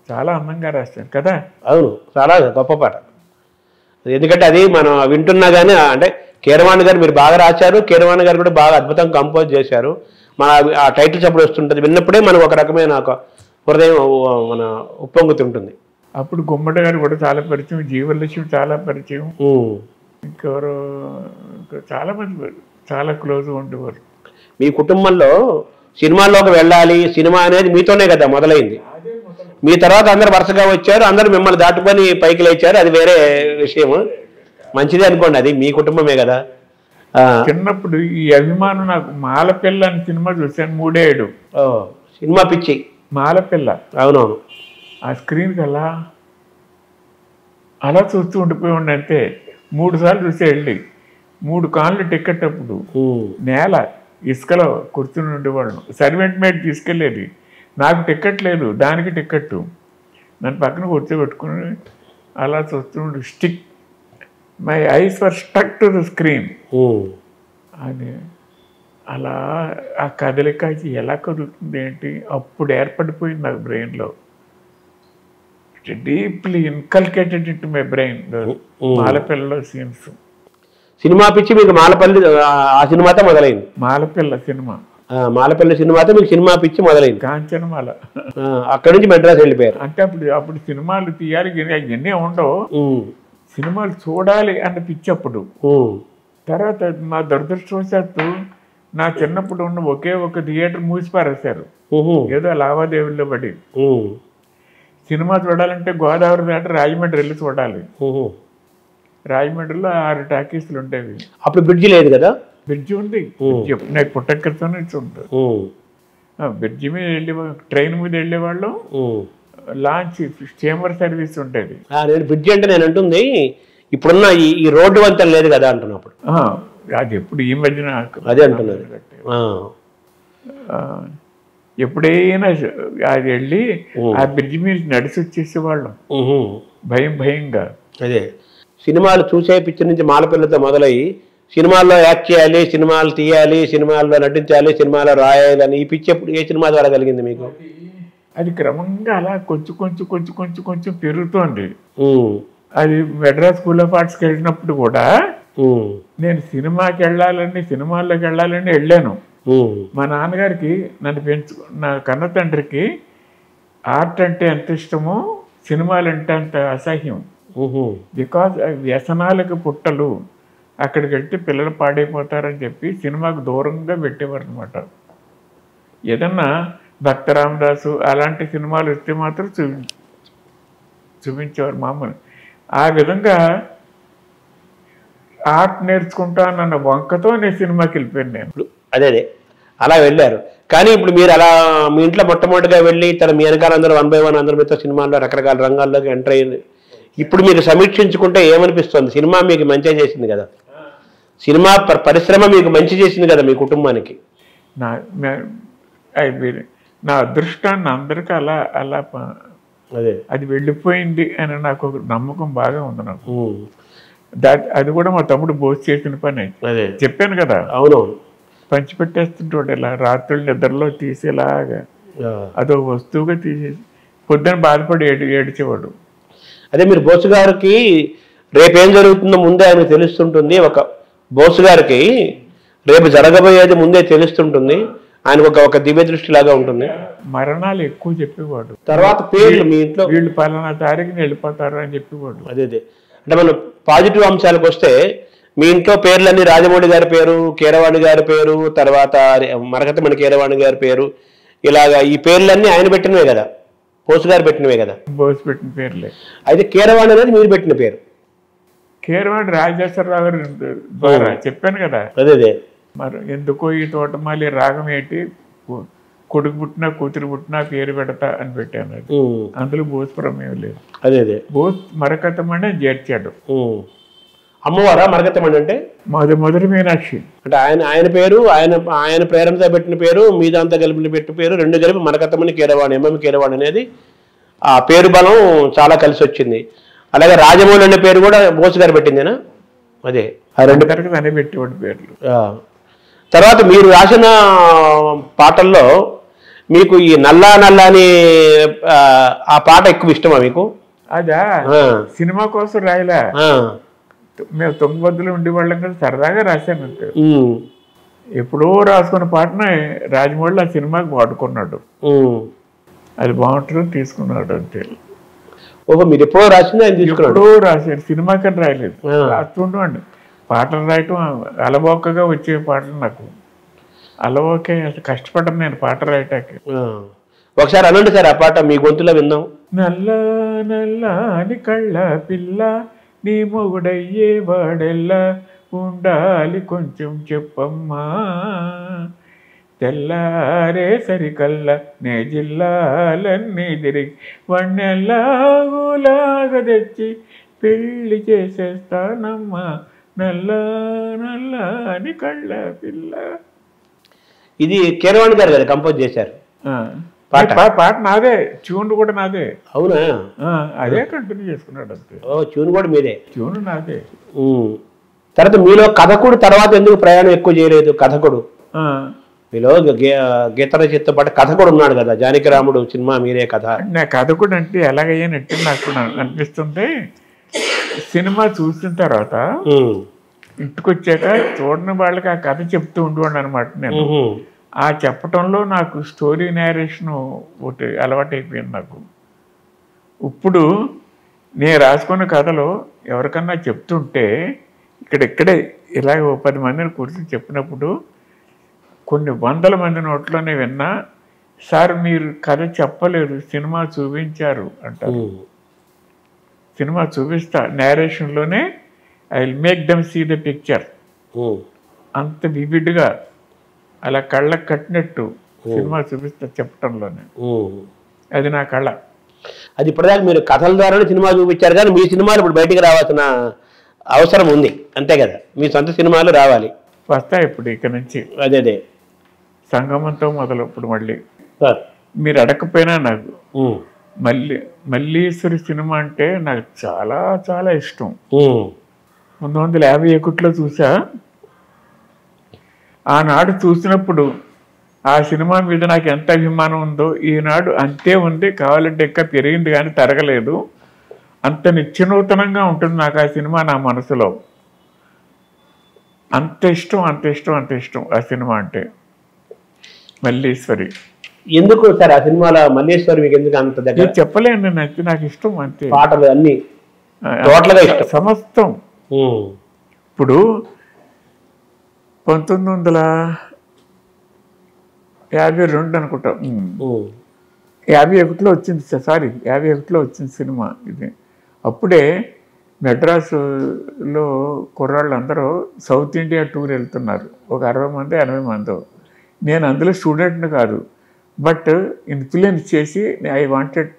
చాలా అందంగా రాశాను కదా. అవును, చాలా గొప్ప పాట. ఎందుకంటే అది మనం వింటున్నా కానీ, అంటే కీరవాణి గారు మీరు బాగా రాశారు, కీరవాణి గారు కూడా బాగా అద్భుతంగా కంపోజ్ చేశారు. మన ఆ టైటిల్స్ అప్పుడు వస్తుంటుంది, విన్నప్పుడే మనకు ఒక రకమైన ఒక హృదయం మన ఉప్పొంగుతుంటుంది. అప్పుడు గుమ్మడి గారు కూడా చాలా పరిచయం, జీవలక్ష్మి చాలా పరిచయం, ఇంకెవరు చాలా మంది చాలా క్లోజ్గా ఉండేవారు. మీ కుటుంబంలో సినిమాల్లోకి వెళ్ళాలి, సినిమా అనేది మీతోనే కదా మొదలైంది. మీ తర్వాత అందరు వరుసగా వచ్చారు, అందరూ మిమ్మల్ని దాటుకొని పైకి లేచారు, అది వేరే విషయం. మంచిదే అనుకోండి, అది మీ కుటుంబమే కదా. చిన్నప్పుడు ఈ అభిమానం నాకు. మాలపిల్ల అని సినిమా చూశాను, 3 ఏడు. సినిమా పిచ్చి మాలపిల్ల. అవునవును. ఆ స్క్రీన్కి అలా చూస్తూ ఉండిపోయి ఉండంతే. 3 సార్లు చూసే వెళ్ళి 3 కాళ్ళు టికెట్. అప్పుడు నేల ఇసుకలో కూర్చుని ఉండేవాళ్ళం. సర్వెంట్ మేడ్ తీసుకెళ్ళేది. నాకు టికెట్ లేదు, దానికి టికెట్. నన్ను పక్కన కూర్చోబెట్టుకుని అలా చూస్తుండే. Stick my eyes were stuck to the screen. అది అలా ఆ కదలిక ఎలా కదులుతుంది ఏంటి అప్పుడు ఏర్పడిపోయింది నాకు బ్రెయిన్లో. Deeply inculcated in to my brain మాలపిల్లలో సీన్స్. సినిమా పిచ్చి మీకు మాలపల్లి ఆ సినిమాతో మొదలైంది. మాలపిల్ల సినిమా, మాలపల్లి సినిమాతో మీకు సినిమా పిచ్చి మొదలైంది. కాంచనమాల. అక్కడి నుంచి మెడ్రాస్ వెళ్ళిపోయారు. అంటే అప్పుడు సినిమాలు తీయాలి, అవన్నీ ఉండవు. సినిమాలు చూడాలి అన్న పిచ్చి అప్పుడు. తర్వాత మా దురదృష్టవశాత్తు నా చిన్నప్పుడు ఉన్న ఒకే ఒక థియేటర్ మూసిపారేశారు, ఏదో లావాదేవీల్లో పడి. సినిమా చూడాలంటే గోదావరి దాటి రాజమండ్రి వెళ్ళి చూడాలి. రాజమండ్రిలో 6 టాకీస్లు ఉండేవి. అప్పుడు బ్రిడ్జి లేదు కదా? బ్రిడ్జి ఉంది, నాకు పుట్టక్కతోనే ఉంటుంది. బ్రిడ్జి మీద వెళ్ళి, ట్రైన్ మీద వెళ్ళేవాళ్ళం. లాంచ్ స్టీమర్ సర్వీస్ ఉండేది. బ్రిడ్జి అంటే నేను అంటుంది ఇప్పుడున్న ఈ రోడ్డు వంతెన లేదు కదా అంటున్నప్పుడు. అది ఎప్పుడు ఈ మధ్యన అదే అంటున్నారు. ఎప్పుడైనా అది వెళ్ళి ఆ బ్రిడ్జి మీద నడిచి వచ్చేసేవాళ్ళం భయంగా. అదే సినిమాలు చూసే పిచ్చి నుంచి మాలపిల్లతో మొదలయ్యి సినిమాల్లో యాక్ట్ చేయాలి, సినిమాలు తీయాలి, సినిమాల్లో నటించాలి, సినిమాలో రాయాలి అని ఈ పిచ్చి ఎప్పుడు ఏ సినిమా ద్వారా కలిగింది మీకు? అది క్రమంగా అలా కొంచెం పెరుగుతోంది. అది మెడ్రాస్ స్కూల్ ఆఫ్ ఆర్ట్స్కి వెళ్ళినప్పుడు కూడా నేను సినిమాల్లోకి వెళ్ళాలని వెళ్ళాను. మా నాన్నగారికి నా కన్న తండ్రికి ఆర్ట్ అంటే ఎంత ఇష్టమో సినిమాలు అంటే అంత అసహ్యం. బికాజ్ వ్యసనాలకు పుట్టలు, అక్కడికి వెళ్తే పిల్లలు పాడైపోతారని చెప్పి సినిమాకు దూరంగా పెట్టేవారు అనమాట. ఏదన్నా భక్త రామదాసు అలాంటి సినిమాలు వస్తే మాత్రం చూపించేవారు మామూలు. ఆ విధంగా ఆర్ట్ నేర్చుకుంటానన్న వంకతో నేను సినిమాకి వెళ్ళిపోయాను నేను. అదే అలా వెళ్ళారు. కానీ ఇప్పుడు మీరు అలా మీ ఇంట్లో మొట్టమొదటిగా వెళ్ళి మీ వెనకాల అందరూ 1 by 1 అందరి మీతో సినిమాల్లో రకరకాల రంగాల్లోకి ఎంటర్ అయ్యింది. ఇప్పుడు మీరు సమీక్షించుకుంటే ఏమనిపిస్తుంది? సినిమా మీకు మంచిగా చేసింది కదా, సినిమా పరిశ్రమ మీకు మంచి చేసింది కదా మీ కుటుంబానికి. నా అదృష్టాన్ని అందరికీ అలా అలా అదే అది వెళ్ళిపోయింది అని నాకు ఒక నమ్మకం బాగా ఉంది నాకు. అది కూడా మా తమ్ముడు బోస్ చేసిన పని. అదే చెప్పాను కదా. అవునవును. పంచిపెట్టేస్తుంటాడు ఇలా రాత్రులు నిద్రలో తీసేలాగా అదో వస్తువుగా తీసేసి పొద్దున బాధపడి ఏడిచేవాడు. అదే మీరు బోసు గారికి రేపేం జరుగుతుందో ముందే ఆయనకు తెలుస్తుంటుంది. ఒక బోసు గారికి రేపు జరగబోయేది ముందే తెలుస్తుంటుంది. ఆయనకు ఒక దివ్య దృష్టి లాగా ఉంటుంది. మరణాలు ఎక్కువ చెప్పేవాడు. తర్వాత పేర్లు మీ ఇంట్లో వీళ్ళు పలానా తారీఖుని వెళ్ళిపోతారు అని చెప్పేవాడు. అదే అంటే మనం పాజిటివ్ అంశాలకు వస్తే మీ ఇంట్లో పేర్లన్నీ రాజమౌళి గారి పేరు, కీరవాణి గారి పేరు, తర్వాత మరకతమణి కీరవాణి గారి పేరు, ఇలాగా ఈ పేర్లన్నీ ఆయన పెట్టినవే కదా, బోసు గారు పెట్టినవే కదా. బోసు పెట్టిన పేర్లే. అయితే కీరవాణి అనేది మీరు పెట్టిన పేరు. కీరవాణి రాజేశ్వరరావు గారు ద్వారా చెప్పాను కదా. అదే మరి ఎందుకో ఈ తోటమాలి రాగం ఏంటి, కొడుకు పుట్టినా కూతురు పుట్టినా పేరు పెడతా అని పెట్టాను. అందులో బోసు ప్రమేయం లేదు. అదే బోస్ మరకతమణి చేర్చాడు. అమ్మవారా మరకతమణి అంటే? మొదటి మీనాక్షి అంటే ఆయన పేరు, ఆయన ప్రేరణతో పెట్టిన పేరు, మీదంతా కలిపి పెట్టిన పేరు, రెండు కలిపి మరకతమణి కీరవాణి, ఎంఎం కీరవాణి అనేది ఆ పేరు బలం చాలా కలిసి వచ్చింది. అలాగే రాజమౌళి అనే పేరు కూడా బోసు గారు పెట్టిందేనా? అదే ఆ రెండు తరగతి అనే పెట్టేవాడు పేర్లు. తర్వాత మీరు రాసిన పాటల్లో మీకు ఈ నల్లా నల్లా అని ఆ పాట ఎక్కువ ఇష్టమా మీకు? అదా సినిమా కోసం రాయలా, మేము తొంగబద్దులు ఉండేవాళ్ళం కదా, సరదాగా రాశాను అంతే. ఎప్పుడో రాసుకున్న పాటనే రాజమౌళి ఆ సినిమాకి వాడుకున్నాడు. అది బాగుంటుందని తీసుకున్నాడు అంతే. ఓహో, మీరు ఎప్పుడో రాసింది ఆయన తీసుకున్నాడు? ఎప్పుడో రాశాను, సినిమాకని రాయలేదు. రాస్తుండేవాడిని. పాటలు రాయటం అలవోకగా వచ్చే పాటలు నాకు అలవోకే. అసలు కష్టపడ్డాను నేను పాట రాయటానికి. ఒకసారి అనండి సార్ ఆ పాట, మీ గొంతులో విందాం. నల్ల నల్లని కళ్ళ పిల్ల నీ మొగుడయ్యే వాడెల్లా ఉండాలి కొంచెం చెప్పమ్మా, తెల్లారే సరికల్లా నే జిల్లాలన్నీ తిరిగి వన్నెల్లాగులాగా తెచ్చి పెళ్లి చేసేస్తానమ్మా, నల్ల నల్లని కళ్ళ పిల్ల. ఇది కీరవాణి గారు కదా కంపోజ్ చేశారు పాట నాదే, ట్యూన్ కూడా నాదే. అవునా? అదే కంటిన్యూ చేసుకున్నాడు అంతే. ట్యూన్ కూడా మీదే? ట్యూన్ నాదే. తర్వాత మీలో కథకుడు తర్వాత ఎందుకు ప్రయాణం ఎక్కువ చేయలేదు? కథకుడు మీలో గీత రచయితతో పాటు కథకుడు ఉన్నాడు కదా, జానకిరాముడు సినిమా మీరే కథ. నా కథకుడు అంటే ఎలాగయ్యానంటే నాకు అనిపిస్తుంది, సినిమా చూసిన తర్వాత ఇంటికి వచ్చాక చూడని వాళ్ళకి ఆ కథ చెప్తూ ఉండేవాడు అనమాట నేను. ఆ చెప్పటంలో నాకు స్టోరీ నేరేషన్ ఒకటి అలవాటు అయిపోయింది నాకు. ఇప్పుడు నేను రాసుకున్న కథలో ఎవరికన్నా చెప్తుంటే ఇక్కడే ఇలాగ 10 మందిని కూర్చొని చెప్పినప్పుడు కొన్ని 100 మంది నోట్లోనే విన్నా, సార్ మీరు కథ చెప్పలేదు, సినిమా చూపించారు అంటారు. సినిమా చూపిస్తా, నేరేషన్లోనే I will make them see the picture. అంత వివిడ్గా అలా కళ్ళకు కట్టినట్టు సినిమా చూపిస్తా చెప్పటంలోనే. అది నా కళ. అది ఇప్పటిదాకా మీరు కథల ద్వారానే సినిమా చూపించారు, కానీ మీ సినిమాలు ఇప్పుడు బయటికి రావాల్సిన అవసరం ఉంది అంతే కదా, మీ సొంత సినిమాలు రావాలి. వస్తాయి ఇప్పుడు ఇక నుంచి. అదే సంగమంతో మొదలు. ఇప్పుడు మళ్ళీ మీరు అడగకపోయినా నాకు మల్లీశ్వరి సినిమా అంటే నాకు చాలా చాలా ఇష్టం. 1951లో చూసా. ఆనాడు చూసినప్పుడు ఆ సినిమా మీద నాకు ఎంత అభిమానం ఉందో ఈనాడు అంతే ఉంది, కావాలంటే ఇంకా పెరిగింది కానీ తరగలేదు. అంత నిత్యనూతనంగా ఉంటుంది నాకు ఆ సినిమా నా మనసులో. అంత ఇష్టం ఆ సినిమా అంటే మల్లీశ్వరి. ఎందుకు సార్ ఆ సినిమాలో మల్లీశ్వరి మీకు ఎందుకు అంత దగ్గర? చెప్పలేను, నాకు ఇష్టం అంతే. పాటలు అన్ని సమస్తం. ఇప్పుడు 1952 అనుకుంటా, 51లో వచ్చింది, 51లో వచ్చింది సినిమా ఇది. అప్పుడే మెడ్రాసులో కుర్రాళ్ళందరూ సౌత్ ఇండియా టూర్ వెళ్తున్నారు, ఒక 60 మంది 80 మంది. నేను అందులో స్టూడెంట్ని కాదు, బట్ ఇన్ఫ్లుయెన్స్ చేసి I wanted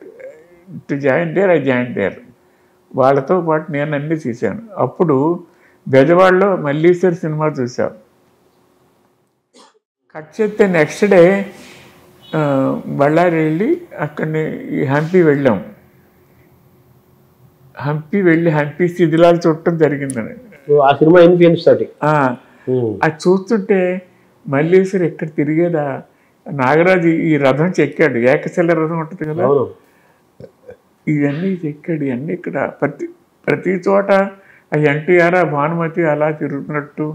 to join there, I join there. వాళ్ళతో పాటు నేను అన్నీ చూశాను. అప్పుడు బెజవాడలో మల్లీశ్వర్ సినిమా చూసాం. కట్ చేస్తే నెక్స్ట్ డే బళ్ళారి వెళ్ళి అక్కడిని హంపి వెళ్ళాం. హంపి శిథిలాలు చూడటం జరిగిందని. ఆ సినిమా ఇన్ఫ్లుయెన్స్ తోటి అది చూస్తుంటే మల్లీశ్వర్ ఎక్కడ తిరిగేదా, నాగరాజు ఈ రథం చెక్కాడు, ఏకశిల రథం ఉంటుంది కదా, ఇవన్నీ చెక్కాడు. ఇవన్నీ ఇక్కడ ప్రతి చోట ఆ ఎన్టీఆర్, భానుమతి అలా తిరుగుతున్నట్టు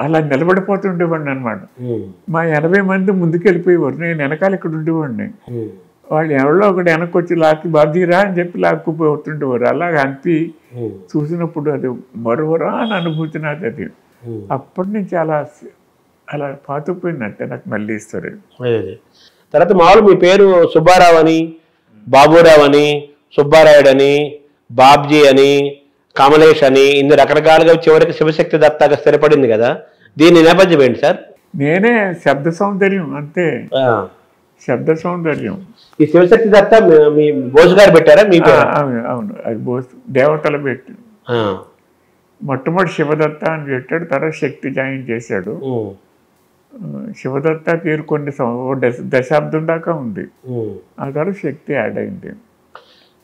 అలా నిలబడిపోతుండేవాడిని అనమాట. మా 80 మంది ముందుకు వెళ్ళిపోయేవారు, నేను వెనకాల ఇక్కడ ఉండేవాడిని. వాళ్ళు ఎవరో ఒకటి వెనక్కి వచ్చి లాక్కి బాధ్యరా అని చెప్పి లాక్కుపోతుండేవారు. అలాగ అనిపి చూసినప్పుడు అది మరోవరా అని అనుభూతి నాకు. అది అప్పటి నుంచి అలా పాతుకుపోయిందంటే నాకు మళ్ళీ ఇస్తారు. తర్వాత మామూలు మీ పేరు సుబ్బారావు అని, బాబురావు అని, సుబ్బారాయుడు అని, బాబ్జీ అని, కమలేష్ అని ఇన్ని రకరకాలుగా చివరికి శివశక్తి దత్తాగా స్థిరపడింది కదా, దీని నేపథ్యం ఏంటి సార్? నేనే శబ్ద సౌందర్యం, అంతే, శబ్ద సౌందర్యం. ఈ శివశక్తి దత్త మీ బోస్ గారు పెట్టారా? మీ అవును, అది బోస్ దేవతలు పెట్టి మొట్టమొదటి శివదత్త అని పెట్టాడు, తర్వాత శక్తి జాయిన్ చేశాడు. శివదత్త పేరు కొన్ని దశాబ్దం దాకా ఉంది, ఆ తర్వాత శక్తి యాడ్ అయింది.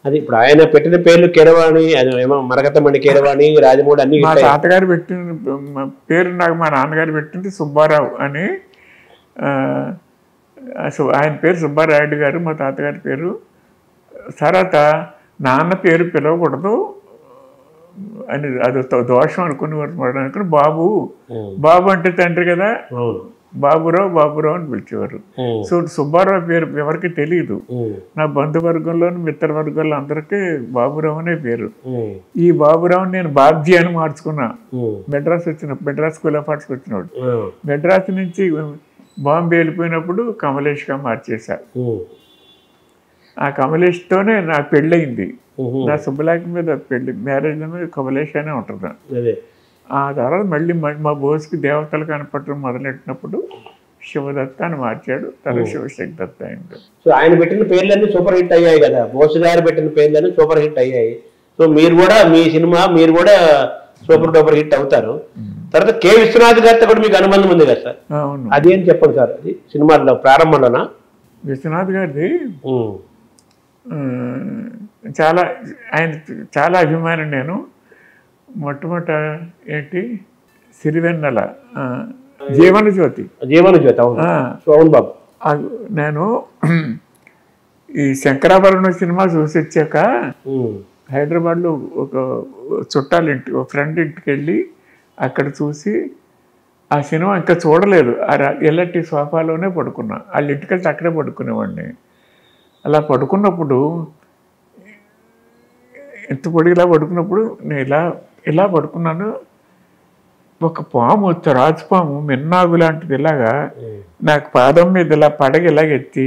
అది ఇప్పుడు ఆయన పెట్టిన పేర్లు కీరవాణి, మరకతమణి కీరవాణి, రాజమౌళి అన్ని. మా తాతగారు పెట్టిన పేరు నాకు మా నాన్నగారు పెట్టింది సుబ్బారావు అని. ఆయన పేరు సుబ్బారాయుడు గారు, మా తాతగారి పేరు. తర్వాత నాన్న పేరు పిలవకూడదు అని అది దోషం అనుకుని బాబు అంటే తండ్రి కదా, బాబురావు అని పిలిచేవారు. సో సుబ్బారావు పేరు ఎవరికి తెలియదు, నా బంధువర్గంలోని మిత్రవర్గంలో అందరికీ బాబురావు అనే పేరు. ఈ బాబురావుని నేను బాబ్జీ అని మార్చుకున్నా. మెడ్రాస్ స్కూల్ ఆఫ్ ఆర్ట్స్కి వచ్చినప్పుడు, మెడ్రాస్ నుంచి బాంబే వెళ్ళిపోయినప్పుడు కమలేష్గా మార్చేశా. ఆ కమలేష్తోనే నాకు పెళ్ళయింది. నా సుబ్బలాకి మీద పెళ్ళి, మ్యారేజ్ మీద కమలేష్ అనే ఉంటుంది. ఆ తర్వాత మళ్ళీ మా బోస్కి దేవతలు కనపడటం మొదలెట్టినప్పుడు శివదత్త అని మార్చాడు, తర్వాత శివశక్తి దత్త అయింది. సో ఆయన పెట్టిన పేర్లన్నీ సూపర్ హిట్ అయ్యాయి కదా, బోస్ గారు పెట్టిన పేర్లన్నీ సూపర్ హిట్ అయ్యాయి. సో మీరు కూడా మీ సినిమా మీరు కూడా సూపర్ డూపర్ హిట్ అవుతారు. తర్వాత కె విశ్వనాథ్ గారితో కూడా మీకు అనుబంధం ఉంది కదా సార్? అవును. అది ఏం చెప్పండి సార్, అది సినిమాలో ప్రారంభంలోనా? విశ్వనాథ్ గారిది చాలా అభిమానం. నేను మొట్టమొదట ఏంటి సిరివెన్నెల, జీవనజ్యోతి. అవును బాబు. నేను ఈ శంకరాభరణం సినిమా చూసి వచ్చాక హైదరాబాద్లో ఒక చుట్టాలింటి, ఒక ఫ్రెండ్ ఇంటికి వెళ్ళి అక్కడ చూసి ఆ సినిమా ఇంకా చూడలేదు, ఎల్లటి సోఫాలోనే పడుకున్నా. వాళ్ళ ఇంటికి వెళ్తే అక్కడే పడుకునేవాడిని. అలా పడుకున్నప్పుడు ఎంత పొడిగిలా పడుకున్నప్పుడు నేను ఇలా పడుకున్నాను. ఒక పాము, రాజుపాము, మిన్నాగు లాంటిది ఇలాగా నాకు పాదం మీద ఇలా పడగ ఇలాగెత్తి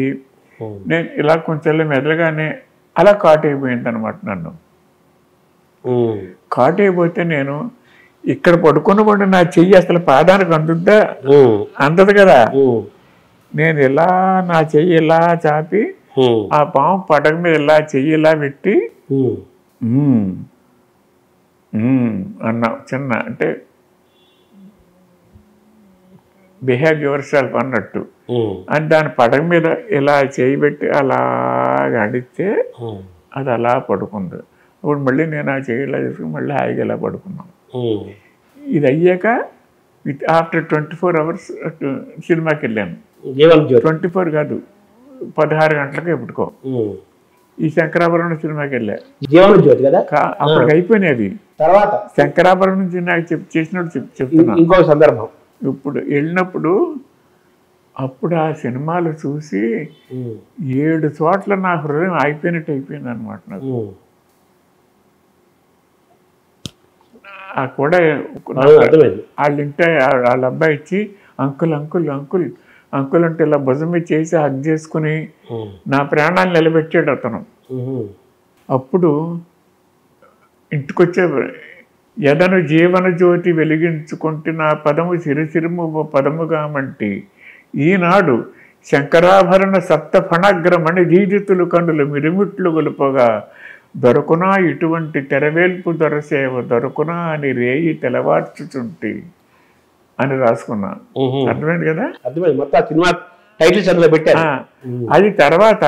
నేను ఇలా కొంచెం మెదలగానే అలా కాటు అయిపోయింది అనమాట. నన్ను కాటు అయిపోతే నేను ఇక్కడ పడుకున్నప్పుడు నా చెయ్యి అసలు పాదానికి అందుద్దా, అందదు కదా. నేను ఇలా నా చెయ్యి ఇలా చాపి ఆ పాము పడగ మీద ఇలా చెయ్యి ఇలా పెట్టి అన్నా, చిన్న అంటే బిహేవ్ యువర్ సెల్ఫ్ అన్నట్టు. అని దాని పడగ మీద ఇలా చేయి పెట్టి అలాగ అడిగితే అది అలా పడుకుంది. అప్పుడు మళ్ళీ నేను ఆ చేయి ఇలా చేసుకుని మళ్ళీ హాయిగా ఇలా పడుకున్నాను. ఇది అయ్యాక ఆఫ్టర్ 24 hours సినిమాకి వెళ్ళాను. 24 కాదు, 16 గంటలకు ఎప్పుడుకో ఈ శంకరాభరణం సినిమాకి వెళ్ళా. అప్పటికి అయిపోయినది. తర్వాత శంకరాభరణం నుంచి నాకు చేసినట్టు చెప్తున్నా. ఇంకో సందర్భం, ఇప్పుడు వెళ్ళినప్పుడు అప్పుడు ఆ సినిమాలు చూసి 7 చోట్ల నా హృదయం అయిపోయినట్టు అయిపోయింది అనమాట. నాకు కూడా అర్థమైంది. వాళ్ళ ఇంటే వాళ్ళ అబ్బాయి ఇచ్చి అంకుల్ అంకుల్ అంకుల్ అంకుల్ అంటే ఇలా భుజం మీద చేసి హగ్ చేసుకుని నా ప్రాణాలు నిలబెట్టాడు అతను. అప్పుడు ఇంటికొచ్చే ఎదను జీవన జ్యోతి వెలిగించుకుంటే నా పదము సిరిసిరిము పదముగామంటి ఈనాడు శంకరాభరణ సప్త ఫణగ్రమణి జీజితులు కన్నులు మిరుమిట్లు గొలుపగా దొరకునా ఇటువంటి తెరవేల్పు దొరసేవ దొరకునా అని రేయి తెలవార్చుచుంటి అని రాసుకున్నా. అర్థమైంది కదా? అర్థమైంది. మొత్తం సినిమా టైటిల్స్ అందులో పెట్టారు. అది తర్వాత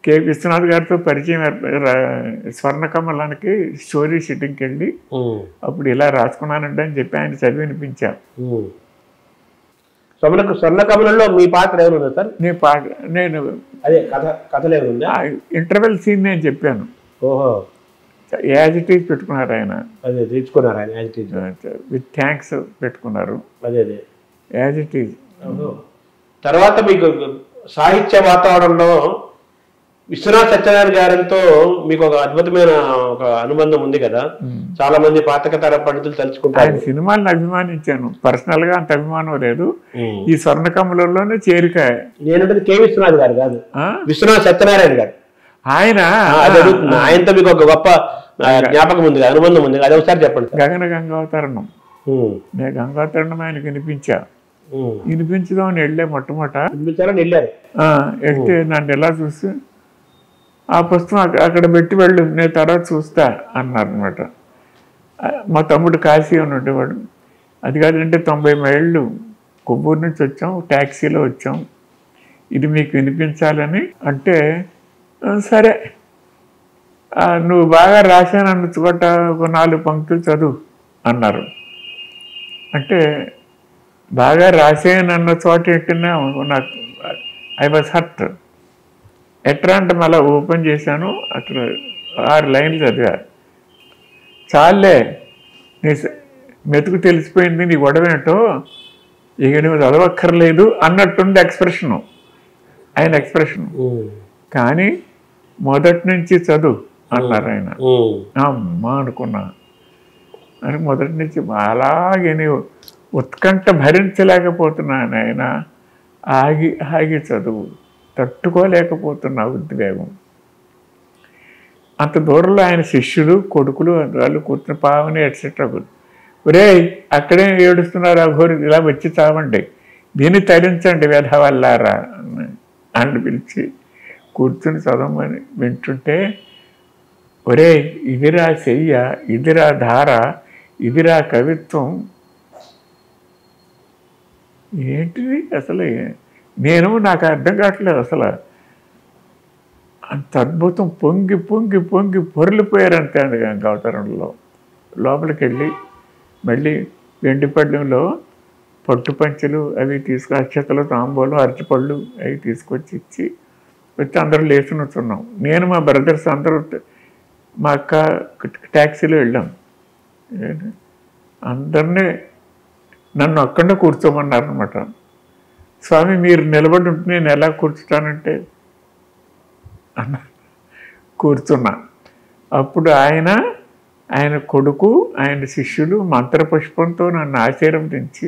కె విశ్వనాథ్ గారితో పరిచయం స్వర్ణకమలానికి స్టోరీ షూటింగ్కి వెళ్ళి అప్పుడు ఇలా రాసుకున్నానంటే అని చెప్పి ఆయన చదివి వినిపించా. స్వర్ణకమలంలో మీ పాత్ర ఎవరు సార్? నేను అదే కథలు ఎవరు? ఇంటర్వెల్ సీన్ నేను చెప్పాను. ఓహో, యాజ్ ఇట్ ఈజ్ పెట్టుకున్నారు ఆయన. అదే తెచ్చుకున్నారు ఆయన as it is with thanks పెట్టుకున్నారు. అదే అదే యాజ్ ఇట్ ఈజ్. తర్వాత మీకు సాహిత్య వాతావరణంలో విశ్వనాథ్ సత్యనారాయణ గారితో మీకు ఒక అద్భుతమైన ఒక అనుబంధం ఉంది కదా. చాలా మంది పాతకతర పండితులు తలుచుకుంటారు. ఆయన సినిమాలను అభిమానించాను. పర్సనల్ గా అంత అభిమానం లేదు. ఈ స్వర్ణకమలంలోనే చేరిక. నేను కె విశ్వనాథ్ గారు కాదు, విశ్వనాథ్ సత్యనారాయణ గారు. ఆయనతో మీకు ఒక గొప్ప జ్ఞాపకం ఉంది, అనుబంధం ఉంది. అది ఒకసారి చెప్పండి. గంగావతరణం. నేను గంగావతరణం ఆయనకి వినిపించా. వినిపించదామని వెళ్ళే మొట్టమొదట వెళ్తే నన్ను ఎలా చూసి ఆ పుస్తకం అక్కడ పెట్టి వెళ్ళు, నేను తర్వాత చూస్తా అన్నారు అనమాట. మా తమ్ముడు కాశీ అని ఉండేవాడు. అది కాదంటే 90 మైళ్ళు కొవ్వూరు నుంచి వచ్చాం, ట్యాక్సీలో వచ్చాం, ఇది మీకు వినిపించాలని అంటే సరే నువ్వు బాగా రాశానన్న చోట ఒక 4 పంక్తులు చదువు అన్నారు. అంటే బాగా రాసానన్న చోట ఎట్టినా నాకు ఐ వాజ్ హర్ట్. ఎట్లా అంటే మళ్ళీ ఓపెన్ చేశాను, అక్కడ 6 లైన్లు చదివా. చాలే నీ మెతుకు తెలిసిపోయింది, నీ గొడవ ఏంటో, ఇక నువ్వు చదవక్కర్లేదు అన్నట్టుంది ఎక్స్ప్రెషను, ఆయన ఎక్స్ప్రెషన్. కానీ మొదటి నుంచి చదువు అన్నారు ఆయన. అమ్మా అనుకున్నా. అని మొదటి నుంచి అలాగే నీవు ఉత్కంఠ భరించలేకపోతున్నాను ఆయన, ఆగి ఆగి చదువు, తట్టుకోలేకపోతున్నా ఉద్వేగం. అంత దూరంలో ఆయన శిష్యులు కొడుకులు వాళ్ళు కూర్చుని పావని ఎట్సెట్రా. ఒరే అక్కడే ఏడుస్తున్నారు అఘోరి, ఇలా వచ్చి చావండి, దీన్ని తరించండి వెధవల్లారా అని పిలిచి కూర్చుని చదవమని వింటుంటే, ఒరే ఇదిరా చెయ్య, ఇదిరా ధార, ఇదిరా కవిత్వం, ఏంటిది అసలు నాకు అర్థం కావట్లేదు. అసలు అంత అద్భుతం, పొంగి పొంగి పొంగి పొరలిపోయారంతే గంగావతరణంలో. లోపలికి వెళ్ళి మళ్ళీ వెండిపళ్ళెంలో పట్టు పంచెలు అవి తీసుకు, అక్షతలు, తాంబూలు, అరటిపళ్ళు అవి తీసుకొచ్చి ఇచ్చి వచ్చి అందరూ లేచి నుంచున్నాం. నేను మా బ్రదర్స్ అందరూ మా అక్క ట్యాక్సీలో వెళ్ళాం. అందరినీ నన్ను అక్కడే కూర్చోమన్నారు అనమాట. స్వామి మీరు నిలబడి ఉంటే నేను ఎలా కూర్చుంటానంటే అన్న కూర్చున్నా. అప్పుడు ఆయన కొడుకు, ఆయన శిష్యులు మంత్రపుష్పంతో నన్ను ఆశీర్వదించి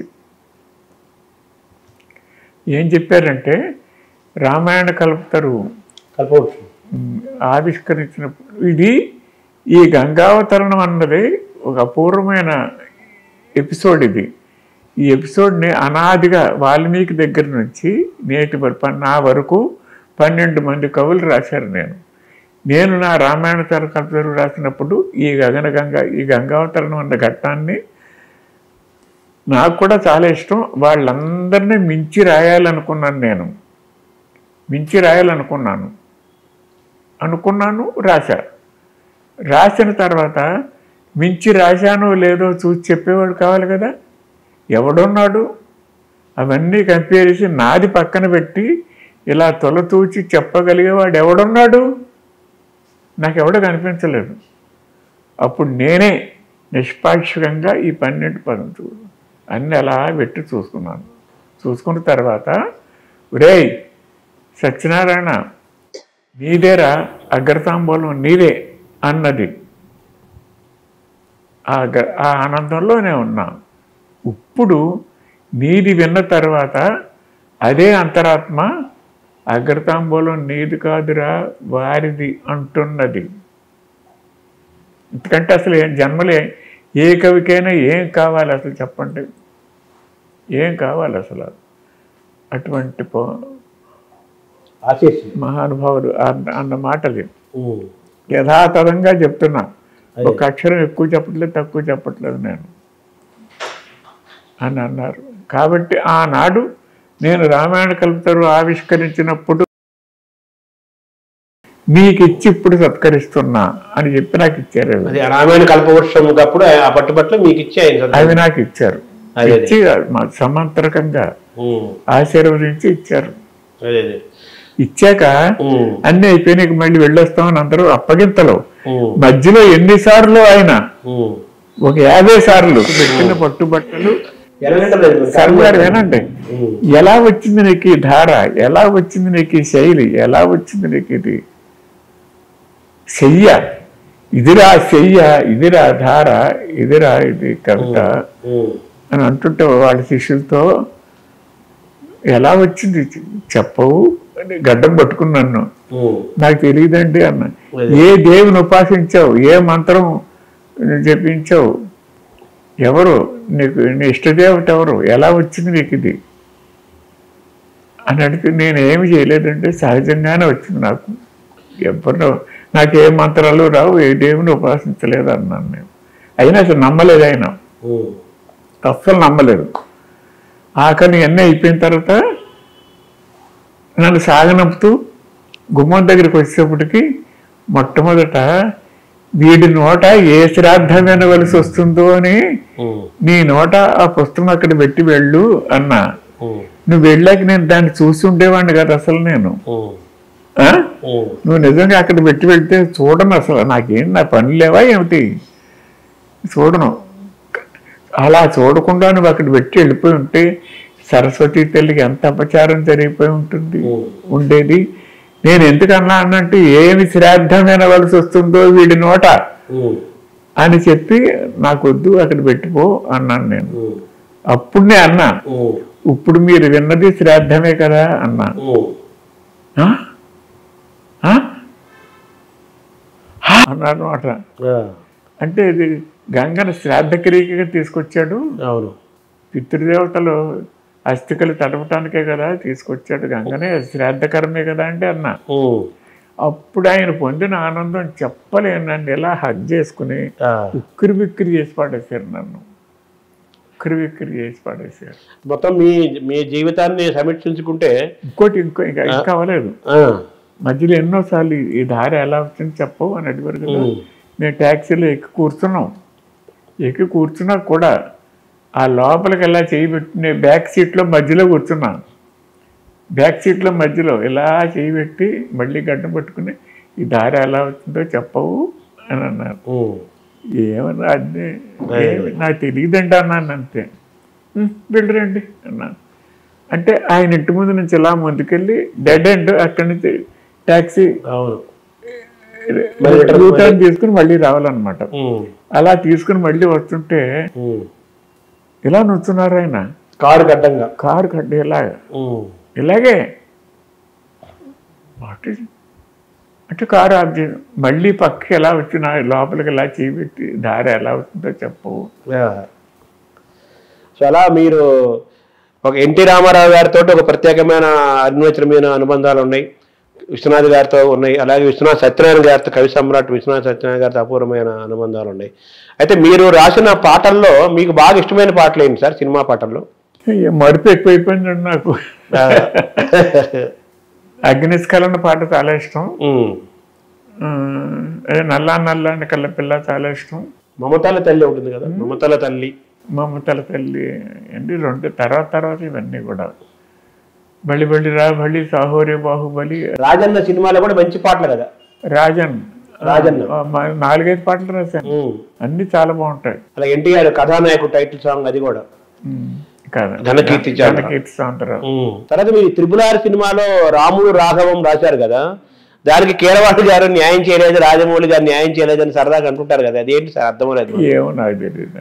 ఏం చెప్పారంటే, రామాయణ కల్పతరు ఆవిష్కరించినప్పుడు ఇది ఈ గంగావతరణం అన్నది ఒక అపూర్వమైన ఎపిసోడ్. ఇది ఈ ఎపిసోడ్ని అనాదిగా వాల్మీకి దగ్గర నుంచి నేటి నా వరకు 12 మంది కవులు రాశారు. నేను నా రామాయణ కల్పతరు రాసినప్పుడు ఈ గంగావతరణం అన్న ఘట్టాన్ని నాకు కూడా చాలా ఇష్టం. వాళ్ళందరినీ మించి రాయాలనుకున్నాను. రాసిన తర్వాత మించి రాశానో లేదో చూసి చెప్పేవాడు కావాలి కదా. ఎవడున్నాడు? అవన్నీ కంపేర్ చేసి నాది పక్కన పెట్టి ఇలా తొలతూచి చెప్పగలిగేవాడు ఎవడున్నాడు? నాకెవడో కనిపించలేదు. అప్పుడు నేనే నిష్పాక్షికంగా ఈ 12 పదం అన్నీ అలా పెట్టి చూసుకున్న తర్వాత, ఒరేయ్ సత్యనారాయణ నీదేరా అగ్రతాంబూలం నీదే అన్నది. ఆ ఆనందంలోనే ఉన్నాం. ఇప్పుడు నీది విన్న తర్వాత అదే అంతరాత్మ అగ్రతాంబూలం నీది కాదురా వారిది అంటున్నది. ఎందుకంటే అసలు జన్మలే ఏ కవికైనా ఏం కావాలి అసలు చెప్పండి, ఏం కావాలి అసలు? అటువంటి మహానుభావుడు అన్న మాటలు యథాతథంగా చెప్తున్నా. ఒక అక్షరం ఎక్కువ చెప్పట్లేదు, తక్కువ చెప్పట్లేదు నేను అని అన్నారు. కాబట్టి ఆనాడు నేను రామాయణ కల్పతరు ఆవిష్కరించినప్పుడు మీకు ఇచ్చి ఇప్పుడు సత్కరిస్తున్నా అని చెప్పి నాకు ఇచ్చారు. రామాయణ కల్పవృక్షం అప్పుడు ఆ పట్టుబట్లు మీకు ఇచ్చి అవి నాకు ఇచ్చారు. ఇచ్చి సమాంతరకంగా ఆశీర్వదించి ఇచ్చారు. ఇచ్చాక అన్ని అయిపోయినాక మళ్ళీ వెళ్ళొస్తామని అందరూ అప్పగింతలు. మధ్యలో ఎన్నిసార్లు ఆయన ఒక 50 సార్లు పెట్టిన పట్టుబట్టలు. సర్వారు ఏనండి, ఎలా వచ్చింది నీకు ఈ ధార, ఎలా వచ్చింది నీకు ఈ శైలి, ఎలా వచ్చింది నీకు ఇది చెయ్య, ఇదిరా చెయ్య, ఇదిరా ధార, ఇదిరా ఇది కవిత అని అంటుంటే వాళ్ళ శిష్యులతో ఎలా వచ్చింది చెప్పవు అని గడ్డం పట్టుకున్నాను. నాకు తెలియదండి అన్న. ఏ దేవుని ఉపాసించావు, ఏ మంత్రం జపించావు, ఎవరు నీకు నీ ఇష్టదేవత ఎవరు, ఎలా వచ్చింది నీకు ఇది అని అడిగితే నేనేమి చేయలేదంటే సహజంగానే వచ్చింది నాకు. ఎవరు నాకు ఏ మంత్రాలు రావు, ఏ దేవుని ఉపాసించలేదు అన్నాను నేను. అయినా అసలు నమ్మలేదు ఆయన, అస్సలు నమ్మలేదు. ఆఖరి అన్నీ అయిపోయిన తర్వాత నన్ను సాగనంపుతూ గుమ్మం దగ్గరికి వచ్చేటప్పటికి మొట్టమొదట వీడి నోట ఏ శ్రాద్ధం వినవలసి వస్తుందో అని నీ నోట ఆ పుస్తకం అక్కడ పెట్టి వెళ్ళు అన్నా. నువ్వు వెళ్ళాక నేను దాన్ని చూసి ఉండేవాడిని కదా అసలు నేను. నువ్వు నిజంగా అక్కడ పెట్టి వెళ్తే చూడను అసలు, నాకేం నా పని లేవా ఏమిటి, చూడను. అలా చూడకుండా నువ్వు అక్కడ పెట్టి వెళ్ళిపోయి ఉంటే సరస్వతి తల్లికి ఎంత అపచారం జరిగిపోయి ఉండేది. నేను ఎందుకన్నా అన్నట్టు ఏమి శ్రాద్ధం వినవలసి వస్తుందో వీడి నోట అని చెప్పి నాకొద్దు అక్కడ పెట్టిపో అన్నాను నేను. అప్పుడే అన్నా, ఇప్పుడు మీరు విన్నది శ్రాద్ధమే కదా అన్నా. అన్నాడు మాట. అంటే ఇది గంగను శ్రాద్ధక్రియగా తీసుకొచ్చాడు. అవును, పితృదేవతలు అస్థికలు తడపటానికే కదా తీసుకొచ్చాడు, గంగనే శ్రాద్ధకరమే కదా అంటే అన్నా. అప్పుడు ఆయన పొందిన ఆనందం చెప్పలేనండి. ఇలా హగ్ చేసుకుని ఉక్కిరి బిక్కిరి చేసి పడేశారు నన్ను, ఉక్కిరి బిక్కిరి చేసి పడేశారు. మొత్తం మీ జీవితాన్ని సమీక్షించుకుంటే ఇంకోటి ఇంకా అవ్వలేదు. మధ్యలో ఎన్నోసార్లు ఈ దారి ఎలా వచ్చింది చెప్పవు అని అడిగారు కదా. నేను ట్యాక్సీలో ఎక్కి కూర్చున్నా కూడా ఆ లోపలికి ఎలా చేయబెట్టి బ్యాక్ సీట్లో మధ్యలో కూర్చున్నా. బ్యాక్ సీట్లో మధ్యలో ఇలా చేయబెట్టి మళ్ళీ గడ్డం పట్టుకుని ఈ దారి ఎలా వచ్చిందో చెప్పవు అని అన్నారు. ఏమన్నా అదే నాకు తెలియదండి అన్నాను. అంతే, వెళ్ళరండి అన్నాను. అంటే ఆయన ఇంటి ముందు నుంచి ఇలా ముందుకెళ్ళి డెడ్ ఎండ్ అక్కడి నుంచి ట్యాక్సీ యూటర్న్ తీసుకుని మళ్ళీ రావాలన్నమాట. అలా తీసుకుని మళ్ళీ వస్తుంటే ఇలా నుంచున్నారు ఆయన, కారు గడ్డ ఇలాగే అంటే కారు ఆఫ్ చేసి మళ్ళీ పక్కకి ఎలా వచ్చిన లోపలికి ఎలా చేయబెట్టి దారి ఎలా అవుతుందో చెప్పవు. సో అలా మీరు ఒక ఎన్టీ రామారావు గారితో ఒక ప్రత్యేకమైన అన్వేషణమైన అనుబంధాలు ఉన్నాయి, విశ్వనాథ్ గారితో ఉన్నాయి, అలాగే విశ్వనాథ్ సత్యనారాయణ గారితో, కవి సమ్రాట్ విశ్వనాథ్ సత్యనారాయణ గారితో అపూర్వమైన అనుబంధాలు ఉన్నాయి. అయితే మీరు రాసిన పాటల్లో మీకు బాగా ఇష్టమైన పాటలు ఏంటి సార్? సినిమా పాటల్లో మరుపు ఎక్కువైపోయిందండి నాకు. అగ్నిస్కలన పాట చాలా ఇష్టం, నల్లా నల్లాని కళ్ళ పిల్ల చాలా ఇష్టం, మమతాల తల్లి ఉంటుంది కదా, మమతాల తల్లి అండి. రెండు తర్వాత ఇవన్నీ కూడా బలి బలి రా బలి సాహోరే బాహుబలి. రాజన్న సినిమాలో కూడా మంచి పాటలు కదా. రాజన్ 4-5 పాటలు రాశాను, అన్ని చాలా బాగుంటాయి. అలా ఎన్టీఆర్ కథానాయకుడు టైటిల్ సాంగ్ అది కూడా ఘనకీర్తి సాంగ్. తర్వాత మీరు 666 సినిమాలో రాముడు రాఘవం రాశారు కదా, దానికి కీరవాణి గారు న్యాయం చేయలేదు, రాజమౌళి గారు న్యాయం చేయలేదని సరదాగా అంటుంటారు కదా, అదేంటి సార్ అర్థమలేదు. ఏమో నాకు తెలియదు.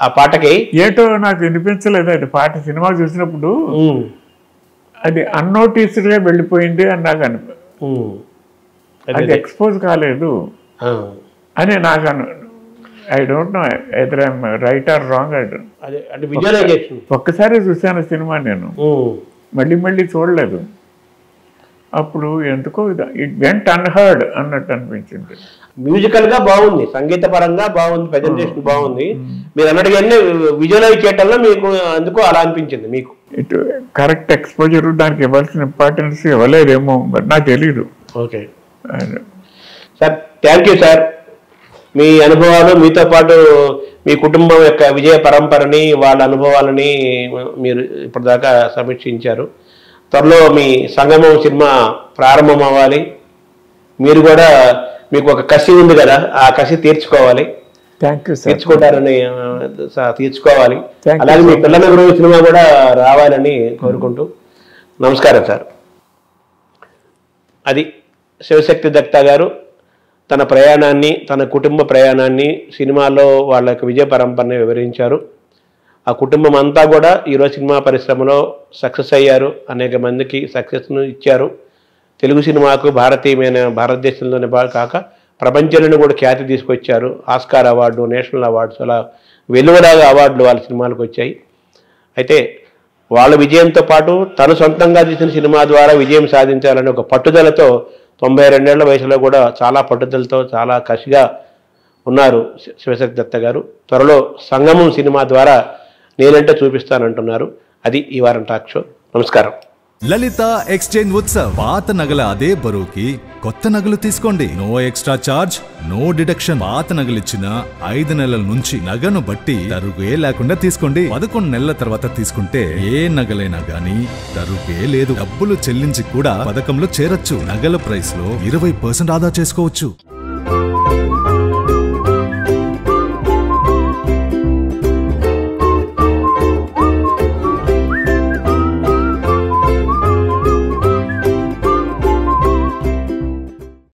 ఆ పాటకి ఏటో నాకు వినిపించలేదు అది పాట. సినిమా చూసినప్పుడు అది అన్నోటీస్డ్ గా వెళ్ళిపోయింది అని నాకు అది ఎక్స్పోజ్ కాలేదు అని నాకు I don't know either I'm right are wrong. ఒక్కసారి చూశాను సినిమా నేను, మళ్ళీ చూడలేదు. అప్పుడు ఎందుకో ఇట్ వెంట్ అన్హర్డ్ అన్నట్టు అనిపించింది. మ్యూజికల్ గా బాగుంది, సంగీత పరంగా బాగుంది, ప్రెజెంటేషన్ బాగుంది. మీరు అన్నట్టుగానే విజువలైజ్ చేయటంలో మీకు అందుకో అలా అనిపించింది. మీకు ఇటు కరెక్ట్ ఎక్స్పోజర్ దానికి ఇవ్వాల్సిన ఇంపార్టెన్స్ ఇవ్వలేదేమో మరి నాకు తెలీదు. Okay sir, thank you sir. మీ అనుభవాలు, మీతో పాటు మీ కుటుంబం యొక్క విజయ పరంపరని, వాళ్ళ అనుభవాలని మీరు ఇప్పటిదాకా సమీక్షించారు. త్వరలో మీ సంగమం సినిమా ప్రారంభం అవ్వాలి. మీరు కూడా, మీకు ఒక కసి ఉంది కదా, ఆ కసి తీర్చుకోవాలి. తీర్చుకుంటారని తీర్చుకోవాలి. అలాగే మీ పిల్లల గురించి సినిమా కూడా రావాలని కోరుకుంటూ నమస్కారం సార్. అది శివశక్తి దత్తా గారు తన ప్రయాణాన్ని, తన కుటుంబ ప్రయాణాన్ని సినిమాలో వాళ్ళ యొక్క విజయ పరంపరని వివరించారు. ఆ కుటుంబం అంతా కూడా ఈరోజు సినిమా పరిశ్రమలో సక్సెస్ అయ్యారు, అనేక మందికి సక్సెస్ను ఇచ్చారు. తెలుగు సినిమాకు భారతదేశంలోనే కాక ప్రపంచంలోనే కూడా ఖ్యాతి తీసుకొచ్చారు. ఆస్కార్ అవార్డు, నేషనల్ అవార్డ్స్, అలా వెలువలాగా అవార్డులు వాళ్ళ సినిమాలకు వచ్చాయి. అయితే వాళ్ళ విజయంతో పాటు తను సొంతంగా తీసిన సినిమా ద్వారా విజయం సాధించాలని ఒక పట్టుదలతో 92 ఏళ్ల వయసులో కూడా చాలా పట్టుదలతో, చాలా కసిగా ఉన్నారు శివశక్తి దత్తా గారు. త్వరలో సంగమం సినిమా ద్వారా నేనంటే చూపిస్తానంటున్నారు. అది ఈ వారం టాక్ షో. నమస్కారం. లలిత ఎక్స్చేంజ్ ఉత్సవ్. పాత నగల అదే బరువుకి కొత్త నగలు తీసుకోండి. No extra charge, no deduction. పాత నగలిచ్చిన 5 నెలల నుంచి నగను బట్టి తరుగే లేకుండా తీసుకోండి. 11 నెలల తర్వాత తీసుకుంటే ఏ నగలైనా గానీ తరుగే లేదు. డబ్బులు చెల్లించి కూడా పథకంలో చేరొచ్చు. నగల ప్రైస్ లో 20% ఆదా చేసుకోవచ్చు.